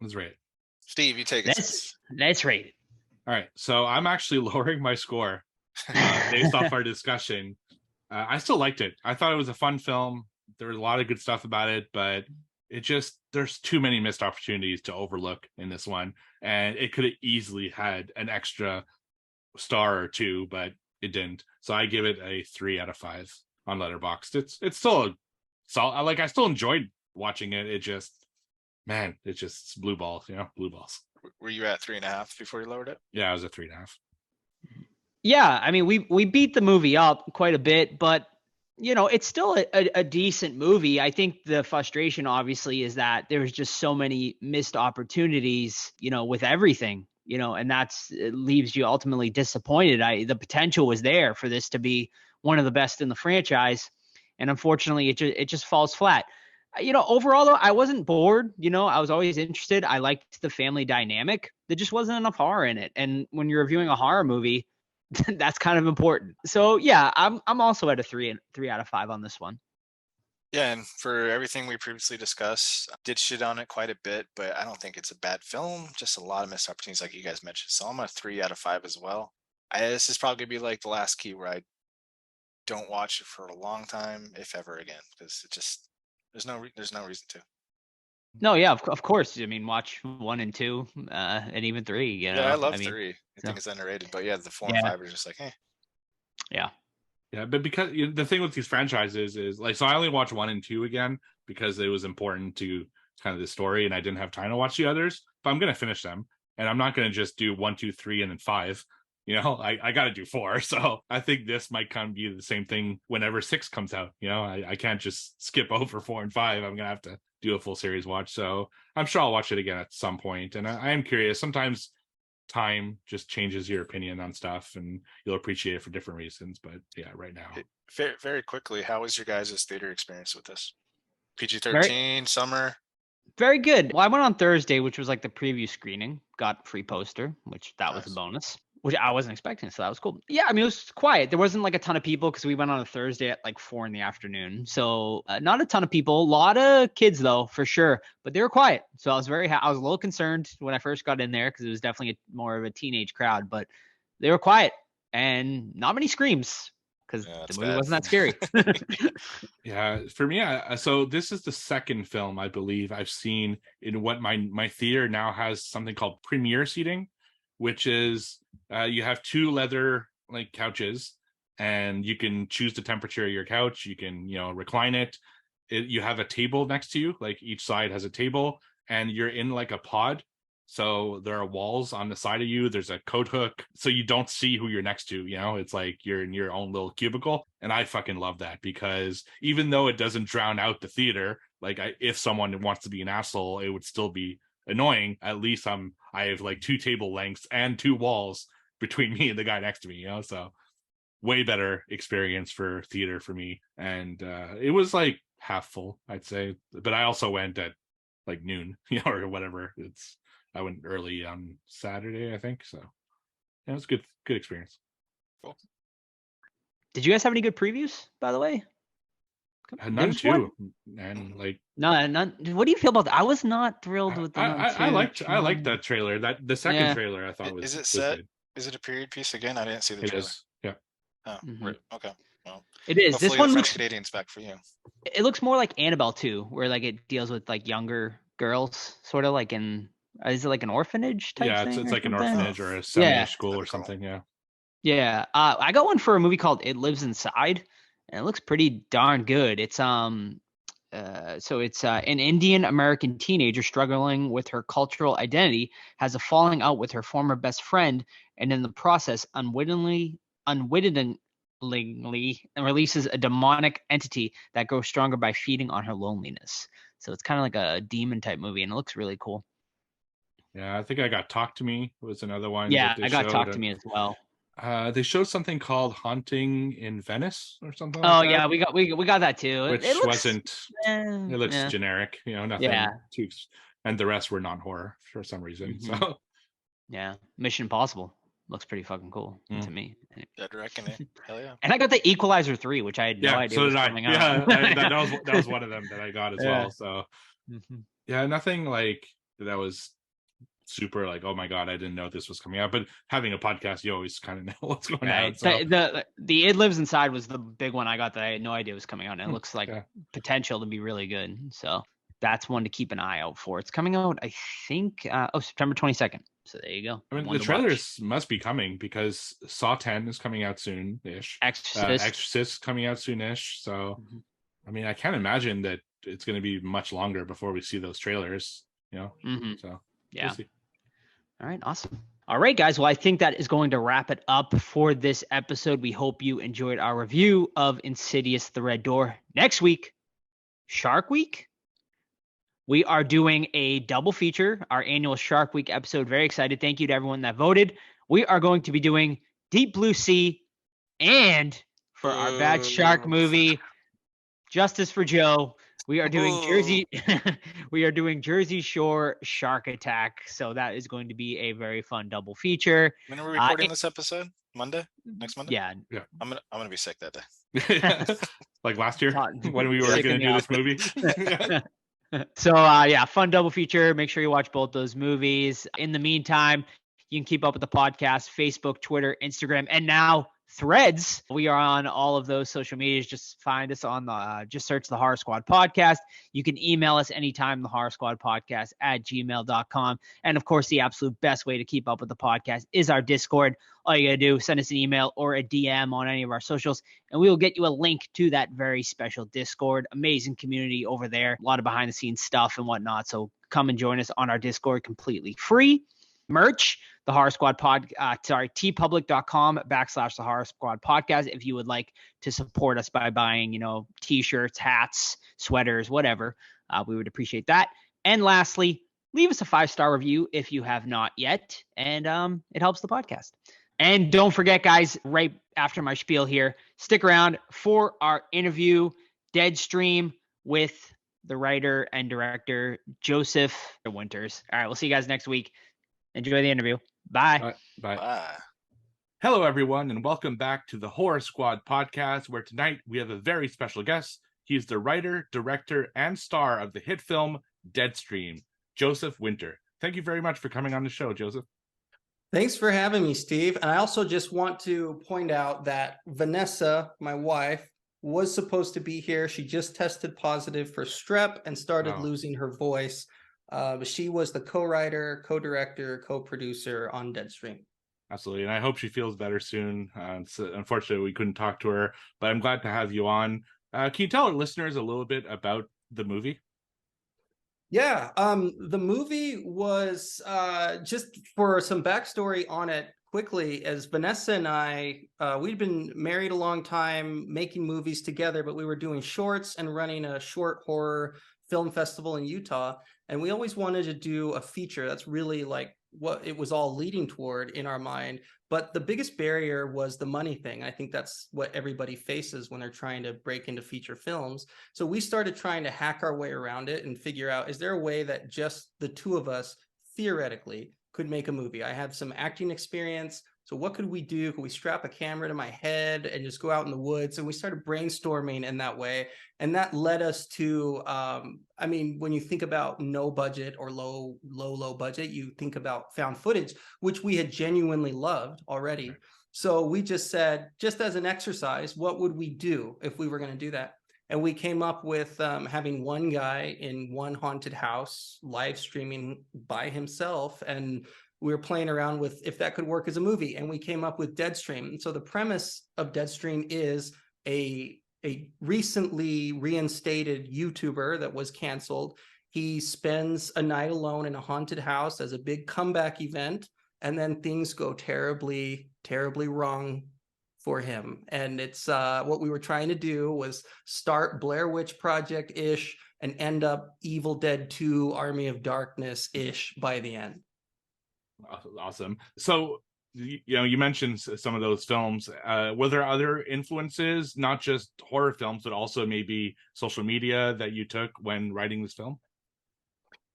Let's rate it. Steve, you take it. Let's rate it. All right. So I'm actually lowering my score based off our discussion. I still liked it. I thought it was a fun film. There was a lot of good stuff about it, but there's too many missed opportunities to overlook in this one. And it could have easily had an extra star or two, but it didn't. So I give it a 3 out of 5 on Letterboxd. It's still I still enjoyed watching it. It just blue balls, blue balls. Were you at 3.5 before you lowered it? Yeah, I was at 3.5. Yeah, I mean, we beat the movie up quite a bit, but it's still a decent movie. I think the frustration obviously is that there's just so many missed opportunities, with everything, and it leaves you ultimately disappointed. The potential was there for this to be one of the best in the franchise, and unfortunately it just falls flat. Overall though, I wasn't bored. I was always interested. I liked the family dynamic. There just wasn't enough horror in it. And when you're reviewing a horror movie, that's kind of important. So yeah, I'm also at a 3 out of 5 on this one. Yeah, and for everything we previously discussed, did shit on it quite a bit, but I don't think it's a bad film. Just a lot of missed opportunities, like you guys mentioned. So I'm a 3 out of 5 as well. This is probably gonna be like the last key where I don't watch it for a long time, if ever again, because it just there's no reason to. No, yeah, of course. I mean, watch 1 and 2, and even 3. Yeah, I love 3. I think it's underrated, but yeah, the 4 and 5 are just like, Yeah. Yeah, but because the thing with these franchises is like, so I only watched 1 and 2 again because it was important to kind of the story, and I didn't have time to watch the others. But I'm gonna finish them, and I'm not gonna just do 1, 2, 3, and then 5. I got to do 4. So I think this might kind of be the same thing whenever 6 comes out. I can't just skip over 4 and 5. I'm gonna have to do a full series watch. So I'm sure I'll watch it again at some point. And I am curious. Sometimes time just changes your opinion on stuff, and you'll appreciate it for different reasons. But yeah, right now. Very, very quickly, how was your guys' theater experience with this? PG-13, summer? Very good. Well, I went on Thursday, which was like the preview screening. Got free poster, which that was a Nice. bonus, which I wasn't expecting. So that was cool. Yeah, I mean, it was quiet. There wasn't like a ton of people because we went on a Thursday at like 4 p.m. So not a ton of people. A lot of kids though, for sure. But they were quiet. So I was I was a little concerned when I first got in there because it was definitely more of a teenage crowd. But they were quiet and not many screams because Yeah, the that's movie bad. wasn't that scary. Yeah, for me, so this is the second film I believe I've seen in what my theater now has something called premiere seating, which is you have two leather like couches, and you can choose the temperature of your couch. You can recline it. You have a table next to you, like each side has a table, and you're in like a pod. So there are walls on the side of you. There's a coat hook, so you don't see who you're next to. It's like you're in your own little cubicle, and I fucking love that because even though it doesn't drown out the theater, like if someone wants to be an asshole, it would still be annoying. At least I have like two table lengths and two walls between me and the guy next to me. So way better experience for theater for me, and it was like half full, I'd say. But I also went at like noon, or whatever. I went early on Saturday, I think. So yeah, it was good experience. Cool. Did you guys have any good previews, by the way? None too, and like none. What do you feel about that? I was not thrilled with the I liked that trailer. That the second trailer I thought was Is it was set? good. Is it a period piece again? I didn't see the It trailer. is, yeah. Oh, Mhm. okay. Well, It is. hopefully This one the French looks. Canadian's back for you. It looks more like Annabelle 2, where like it deals with like younger girls, sort of like in. Is it like an orphanage type Yeah, thing? it's or like an something? orphanage or a Yeah. seminary school or That'd be cool. something. Yeah. Yeah. I got one for a movie called It Lives Inside, and it looks pretty darn good. It's so it's an Indian American teenager struggling with her cultural identity, has a falling out with her former best friend, and in the process unwittingly releases a demonic entity that grows stronger by feeding on her loneliness. So it's kind of like a demon type movie, and it looks really cool. Yeah, I think I got Talk to Me was another one. Yeah, that they I got showed. Talk to Me as well. They showed something called Haunting in Venice or something Oh like that. yeah, we got that too. Which it looks, wasn't. It looks yeah. generic, nothing Yeah. too. And the rest were non-horror for some reason. Mhm. So Yeah, Mission Impossible looks pretty fucking cool to me. Dead Reckoning. Hell yeah. And I got the Equalizer 3, which I had no idea so was did I. coming Yeah, out. that was one of them that I got as Yeah. well. So Mhm. yeah, nothing like that was super like, oh my god, I didn't know this was coming out. But having a podcast, you always kind of know what's going on. Right. So The It Lives Inside was the big one I got that I had no idea was coming out, and it looks like yeah. potential to be really good. So that's one to keep an eye out for. It's coming out, I think, September 22nd. So there you go. I mean, One the to watch. trailers must be coming because Saw 10 is coming out soon-ish. Exorcist coming out soon-ish. So, Mhm. I mean, I can't imagine that it's going to be much longer before we see those trailers, Mhm. So, Yeah. we'll see. All right, awesome. All right, guys. Well, I think that is going to wrap it up for this episode. We hope you enjoyed our review of Insidious: The Red Door. Next week, Shark Week. We are doing a double feature, our annual Shark Week episode. Very excited. Thank you to everyone that voted. We are going to be doing Deep Blue Sea, and for our bad shark movie, Justice for Joe, we are doing we are doing Jersey Shore Shark Attack. So that is going to be a very fun double feature. When are we recording this episode? Monday? Next Monday? Yeah. I'm gonna be sick that day. Like last year Hot. when we were Sick going in to the do this movie. So yeah, fun double feature. Make sure you watch both those movies. In the meantime, you can keep up with the podcast, Facebook, Twitter, Instagram, and now Threads. We are on all of those social medias. Just find us on just search the Horror Squad Podcast. You can email us anytime, the Horror Squad Podcast @gmail.com. And of course, the absolute best way to keep up with the podcast is our Discord. All you got to do, send us an email or a DM on any of our socials, and we will get you a link to that very special Discord. Amazing community over there. A lot of behind the scenes stuff and whatnot. So come and join us on our Discord completely free. Merch, the Horror Squad tpublic.com /the Horror Squad Podcast. If you would like to support us by buying, t-shirts, hats, sweaters, whatever, we would appreciate that. And lastly, leave us a 5-star review if you have not yet, and it helps the podcast. And don't forget, guys, right after my spiel here, stick around for our interview, Deadstream, with the writer and director, Joseph Winters. All right, we'll see you guys next week. Enjoy the interview. Bye. Bye. Bye. Hello, everyone, and welcome back to the Horror Squad podcast, where tonight we have a very special guest. He's the writer, director, and star of the hit film Deadstream, Joseph Winter. Thank you very much for coming on the show, Joseph. Thanks for having me, Steve. And I also just want to point out that Vanessa, my wife, was supposed to be here. She just tested positive for strep and started losing her voice. She was the co-writer, co-director, co-producer on Deadstream. Absolutely. And I hope she feels better soon. So unfortunately, we couldn't talk to her, but I'm glad to have you on. Can you tell our listeners a little bit about the movie? Yeah, the movie was just for some backstory on it quickly, as Vanessa and I, we'd been married a long time, making movies together, but we were doing shorts and running a short horror film festival in Utah. And we always wanted to do a feature. That's really like what it was all leading toward in our mind. But the biggest barrier was the money thing. I think that's what everybody faces when they're trying to break into feature films. So we started trying to hack our way around it and figure out, is there a way that just the two of us theoretically could make a movie? I have some acting experience. So what could we do? Could we strap a camera to my head and just go out in the woods? And we started brainstorming in that way. And that led us to, I mean, when you think about no budget or low budget, you think about found footage, which we had genuinely loved already. So we just said, just as an exercise, what would we do if we were going to do that? And we came up with having one guy in one haunted house live streaming by himself. And we were playing around with if that could work as a movie, and we came up with Deadstream. And so the premise of Deadstream is a recently reinstated YouTuber that was canceled. He spends a night alone in a haunted house as a big comeback event, and then things go terribly, terribly wrong for him. And it's what we were trying to do was start Blair Witch Project-ish and end up Evil Dead 2 Army of Darkness-ish by the end. Awesome. So, you mentioned some of those films. Were there other influences, not just horror films, but also maybe social media that you took when writing this film?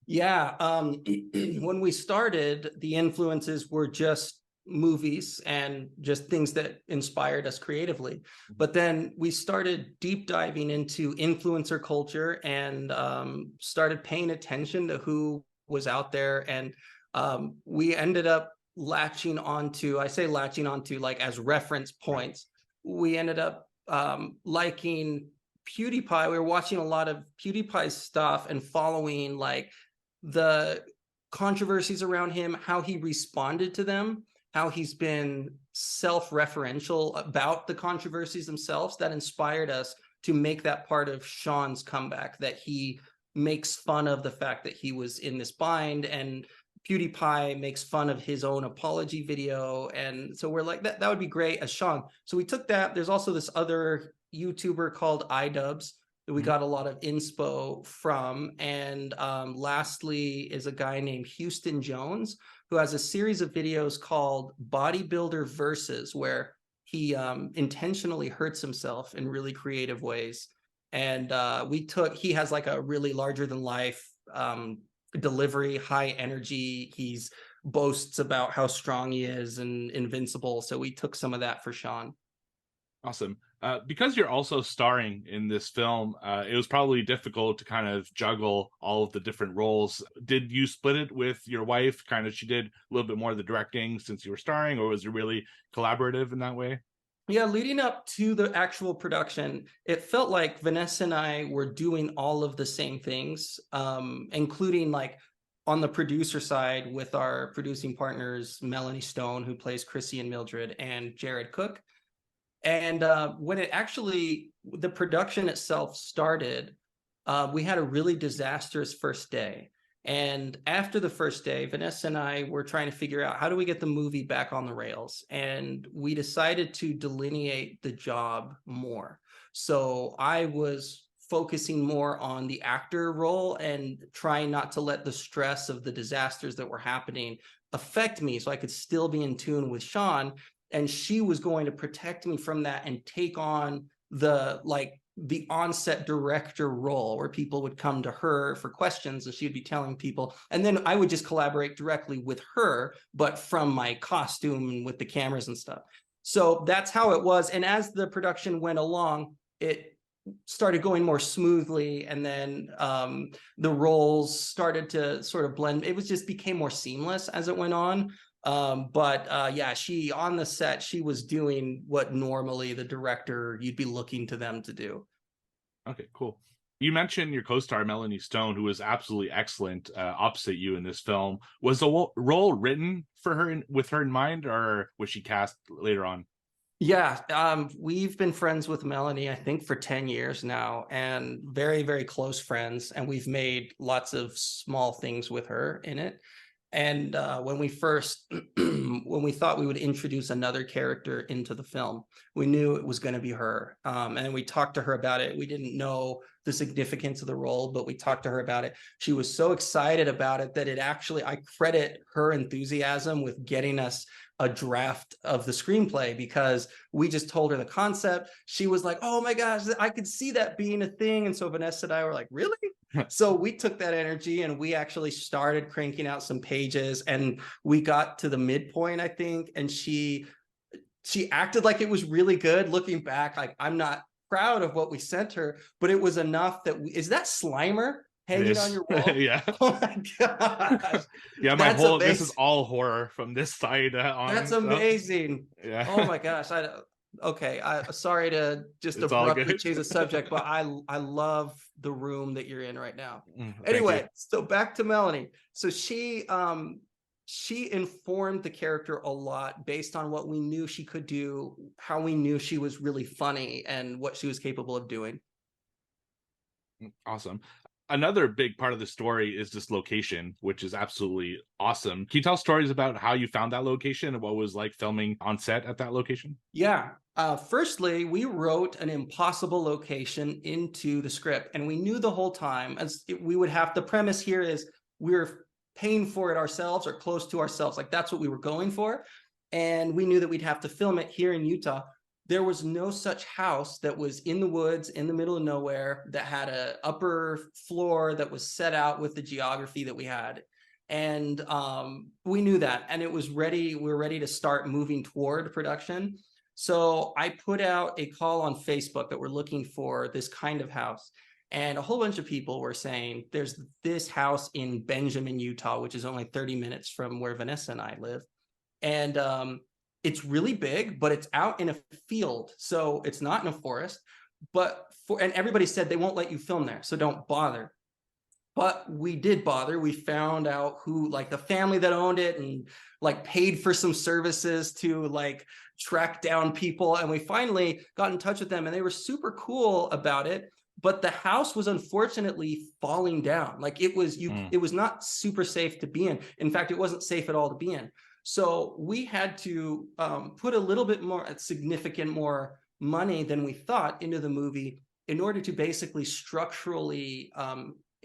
Yeah. When we started, the influences were just movies and just things that inspired us creatively. But then we started deep diving into influencer culture and started paying attention to who was out there. And we ended up latching onto like as reference points. We ended up liking PewDiePie. We were watching a lot of PewDiePie's stuff and following like the controversies around him, how he responded to them, how he's been self-referential about the controversies themselves. That inspired us to make that part of Sean's comeback, that he makes fun of the fact that he was in this bind, and PewDiePie makes fun of his own apology video. And so we're like, that would be great as Sean. So we took that. There's also this other YouTuber called iDubbbz that we got a lot of inspo from. And lastly is a guy named Houston Jones, who has a series of videos called Bodybuilder Versus, where he intentionally hurts himself in really creative ways. And he has like a really larger than life delivery, high energy. He's boasts about how strong he is and invincible. So we took some of that for Sean. Awesome. Because you're also starring in this film, it was probably difficult to kind of juggle all of the different roles. Did you split it with your wife? Kind of, she did a little bit more of the directing since you were starring, or was it really collaborative in that way? Yeah, leading up to the actual production, it felt like Vanessa and I were doing all of the same things, including like on the producer side with our producing partners, Melanie Stone, who plays Chrissy and Mildred, and Jared Cook. And when the production itself started, we had a really disastrous first day. And after the first day, Vanessa and I were trying to figure out, how do we get the movie back on the rails? And we decided to delineate the job more. So I was focusing more on the actor role and trying not to let the stress of the disasters that were happening affect me, so I could still be in tune with Sean. And she was going to protect me from that and take on the like the on-set director role where people would come to her for questions and she'd be telling people, and then I would just collaborate directly with her, but from my costume and with the cameras and stuff. So that's how it was. And as the production went along, it started going more smoothly, and then the roles started to sort of blend. It was just became more seamless as it went on. Yeah, she on the set, she was doing what normally the director, you'd be looking to them to do. Okay, cool. You mentioned your co-star Melanie Stone, who was absolutely excellent opposite you in this film. Was the role written for her with her in mind, or was she cast later on? Yeah, we've been friends with Melanie, I think, for 10 years now, and very, very close friends. And we've made lots of small things with her in it. And when we first, when we thought we would introduce another character into the film, we knew it was going to be her. And we talked to her about it. We didn't know the significance of the role, but we talked to her about it. She was so excited about it that it actually, I credit her enthusiasm with getting us a draft of the screenplay, because we just told her the concept. She was like, oh my gosh, I could see that being a thing. And so Vanessa and I were like, really? So we took that energy and we actually started cranking out some pages, and we got to the midpoint, I think, and she acted like it was really good. Looking back, like, I'm not proud of what we sent her, but it was enough that is that Slimer hanging on your wall? Yeah. Oh my gosh. Yeah, That's this is amazing. all horror from this side on. That's amazing. Yeah. Oh my gosh. Okay, sorry to just It's all abruptly good. change the subject, but I love the room that you're in right now. Thank Anyway, you. so back to Melanie. So she informed the character a lot based on what we knew she could do, how we knew she was really funny, and what she was capable of doing. Awesome. Another big part of the story is this location, which is absolutely awesome. Can you tell stories about how you found that location and what it was like filming on set at that location? Yeah. Firstly, we wrote an impossible location into the script, and we knew the whole time, as we would have, the premise here is we're paying for it ourselves or close to ourselves. Like, that's what we were going for. And we knew that we'd have to film it here in Utah. There was no such house that was in the woods, in the middle of nowhere, that had an upper floor that was set out with the geography that we had. And we knew that, and it was ready. We were ready to start moving toward production. So I put out a call on Facebook that we're looking for this kind of house. And a whole bunch of people were saying, there's this house in Benjamin, Utah, which is only 30 minutes from where Vanessa and I live. And it's really big, but it's out in a field. So it's not in a forest. And everybody said they won't let you film there, so don't bother. But we did bother. We found out who, like, the family that owned it, and like paid for some services to like track down people. And we finally got in touch with them, and they were super cool about it. But the house was unfortunately falling down. Like, it was it was not super safe to be in. In fact, it wasn't safe at all to be in. So we had to put a little bit more, significant more money than we thought into the movie in order to basically structurally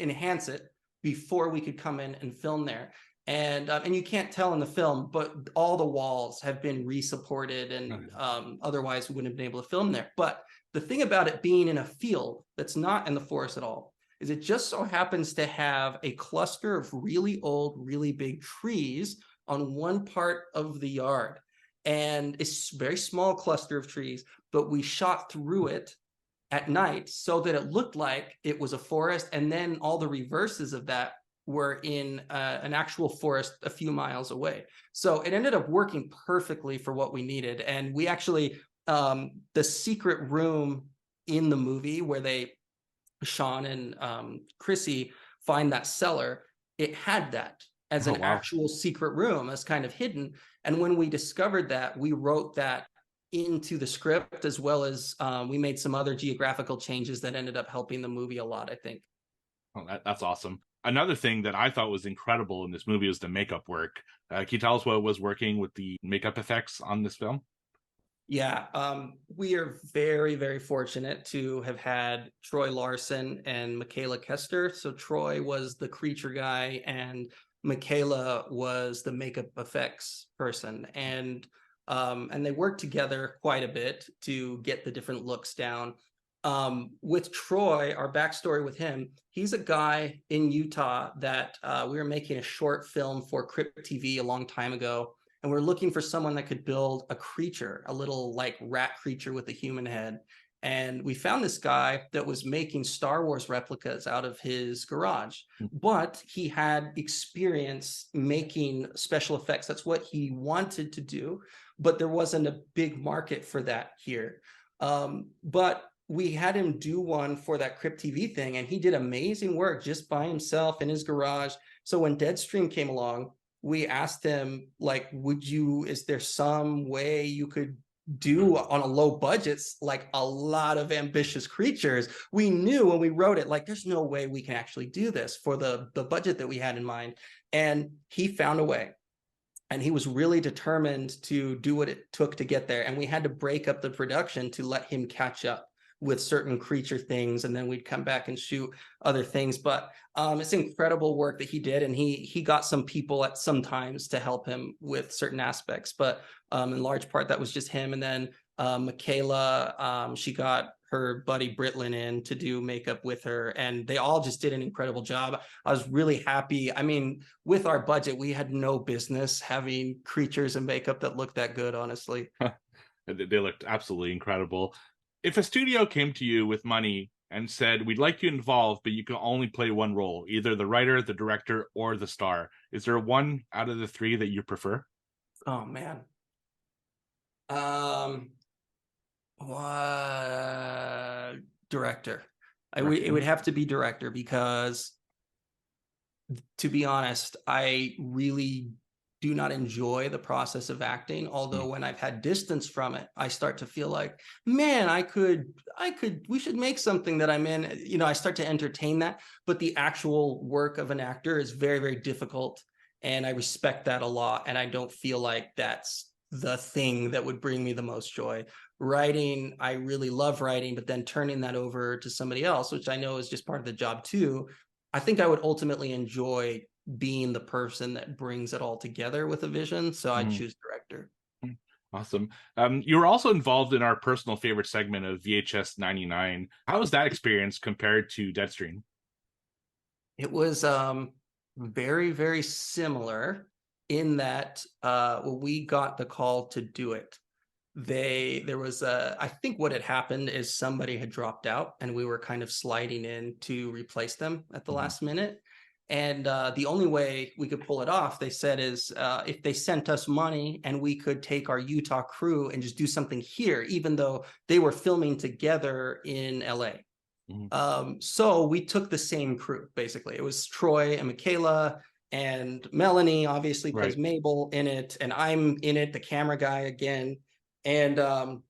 enhance it before we could come in and film there. And you can't tell in the film, but all the walls have been re-supported, and otherwise we wouldn't have been able to film there. But the thing about it being in a field that's not in the forest at all is it just so happens to have a cluster of really old, really big trees on one part of the yard. And it's a very small cluster of trees, but we shot through it at night so that it looked like it was a forest. And then all the reverses of that were in an actual forest a few miles away. So it ended up working perfectly for what we needed. And we actually, the secret room in the movie where Sean and Chrissy find that cellar, it had that as an actual secret room, as kind of hidden. And when we discovered that, we wrote that into the script, as well as we made some other geographical changes that ended up helping the movie a lot, I think. Oh, that's awesome. Another thing that I thought was incredible in this movie was the makeup work. Can you tell us what was working with the makeup effects on this film? Yeah, we are very, very fortunate to have had Troy Larson and Michaela Kester. So Troy was the creature guy, and Michaela was the makeup effects person. And they worked together quite a bit to get the different looks down. With Troy, our backstory with him, he's a guy in Utah that we were making a short film for Crypt TV a long time ago. And we're looking for someone that could build a creature, a little like rat creature with a human head. And we found this guy that was making Star Wars replicas out of his garage, but he had experience making special effects. That's what he wanted to do, but there wasn't a big market for that here. But we had him do one for that Crypt TV thing, and he did amazing work just by himself in his garage. So when Deadstream came along, we asked him, like, is there some way you could do on a low budgets, like a lot of ambitious creatures? We knew when we wrote it, like, there's no way we can actually do this for the budget that we had in mind. And he found a way. And he was really determined to do what it took to get there. And we had to break up the production to let him catch up with certain creature things, and then we'd come back and shoot other things. But it's incredible work that he did, and he got some people at some times to help him with certain aspects, but in large part that was just him. And then Michaela, she got her buddy Britlin in to do makeup with her, and they all just did an incredible job. I was really happy. I mean, with our budget, we had no business having creatures and makeup that looked that good, honestly. They looked absolutely incredible. If a studio came to you with money and said, we'd like you involved, but you can only play one role, either the writer, the director, or the star, is there one out of the three that you prefer? Oh, man. Director. It would have to be director, because to be honest, I really do not enjoy the process of acting. Although when I've had distance from it, I start to feel like, man, we should make something that I'm in. You know, I start to entertain that, but the actual work of an actor is very, very difficult. And I respect that a lot. And I don't feel like that's the thing that would bring me the most joy. Writing, I really love writing, but then turning that over to somebody else, which I know is just part of the job too, I think I would ultimately enjoy being the person that brings it all together with a vision. So I choose director. Awesome. You were also involved in our personal favorite segment of VHS 99. How was that experience compared to Deadstream? It was very, very similar in that we got the call to do it. I think what had happened is somebody had dropped out, and we were kind of sliding in to replace them at the last minute. And the only way we could pull it off, they said, is if they sent us money and we could take our Utah crew and just do something here, even though they were filming together in LA. So we took the same crew, basically. It was Troy and Michaela, and Melanie obviously plays Mabel in it, and I'm in it, the camera guy again. And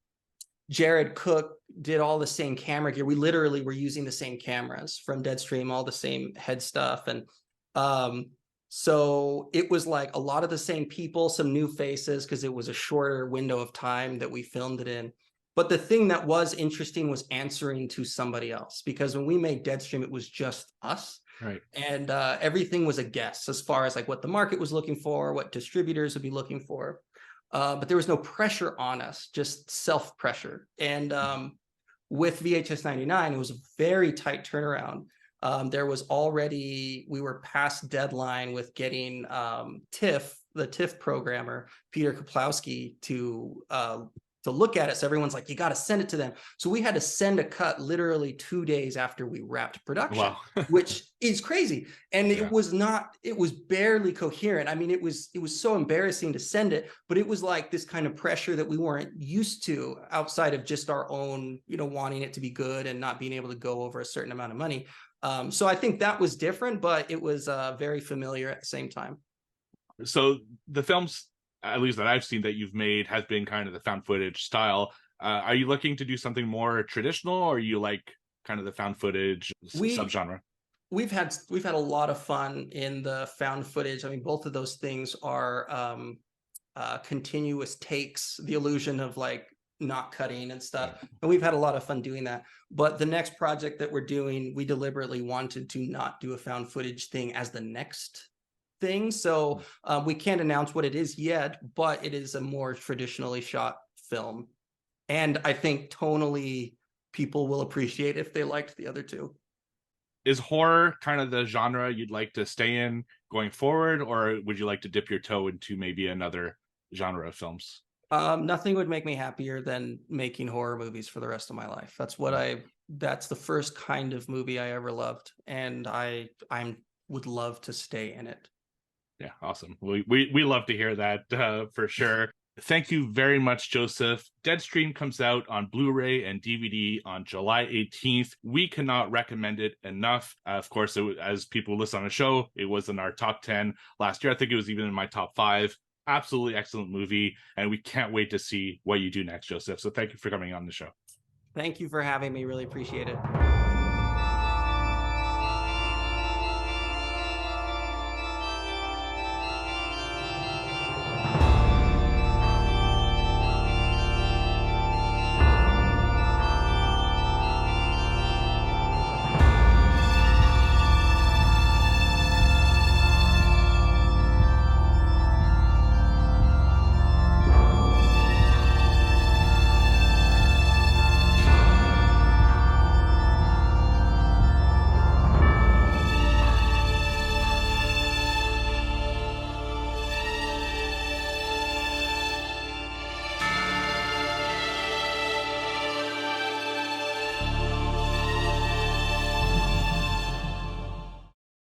Jared Cook did all the same camera gear. We literally were using the same cameras from Deadstream, all the same head stuff. And so it was like a lot of the same people, some new faces, because it was a shorter window of time that we filmed it in. But the thing that was interesting was answering to somebody else, because when we made Deadstream, it was just us. Right. And everything was a guess as far as like what the market was looking for, what distributors would be looking for. But there was no pressure on us, just self-pressure. And with VHS 99, it was a very tight turnaround. We were past deadline with getting the TIFF programmer, Peter Kaplowski, to look at it. So everyone's like, you got to send it to them. So we had to send a cut literally 2 days after we wrapped production. Wow. Which is crazy. And it was barely coherent. I mean, it was so embarrassing to send it, but it was like this kind of pressure that we weren't used to outside of just our own, wanting it to be good and not being able to go over a certain amount of money. So I think that was different, but it was very familiar at the same time. So the films, at least that I've seen that you've made, has been kind of the found footage style. Are you looking to do something more traditional, or you like kind of the found footage subgenre? We've had a lot of fun in the found footage. I mean, both of those things are continuous takes, the illusion of like not cutting and stuff. And we've had a lot of fun doing that. But the next project that we're doing, we deliberately wanted to not do a found footage thing as the next thing. So we can't announce what it is yet, but it is a more traditionally shot film. And I think tonally people will appreciate if they liked the other two. Is horror kind of the genre you'd like to stay in going forward, or would you like to dip your toe into maybe another genre of films? Nothing would make me happier than making horror movies for the rest of my life. That's the first kind of movie I ever loved, and I would love to stay in it. Yeah, awesome. We love to hear that for sure. Thank you very much, Joseph. Deadstream comes out on Blu-ray and DVD on July 18th. We cannot recommend it enough. Of course, as people listen on the show, it was in our top 10 last year. I think it was even in my top 5. Absolutely excellent movie, and we can't wait to see what you do next, Joseph. So thank you for coming on the show. Thank you for having me. Really appreciate it.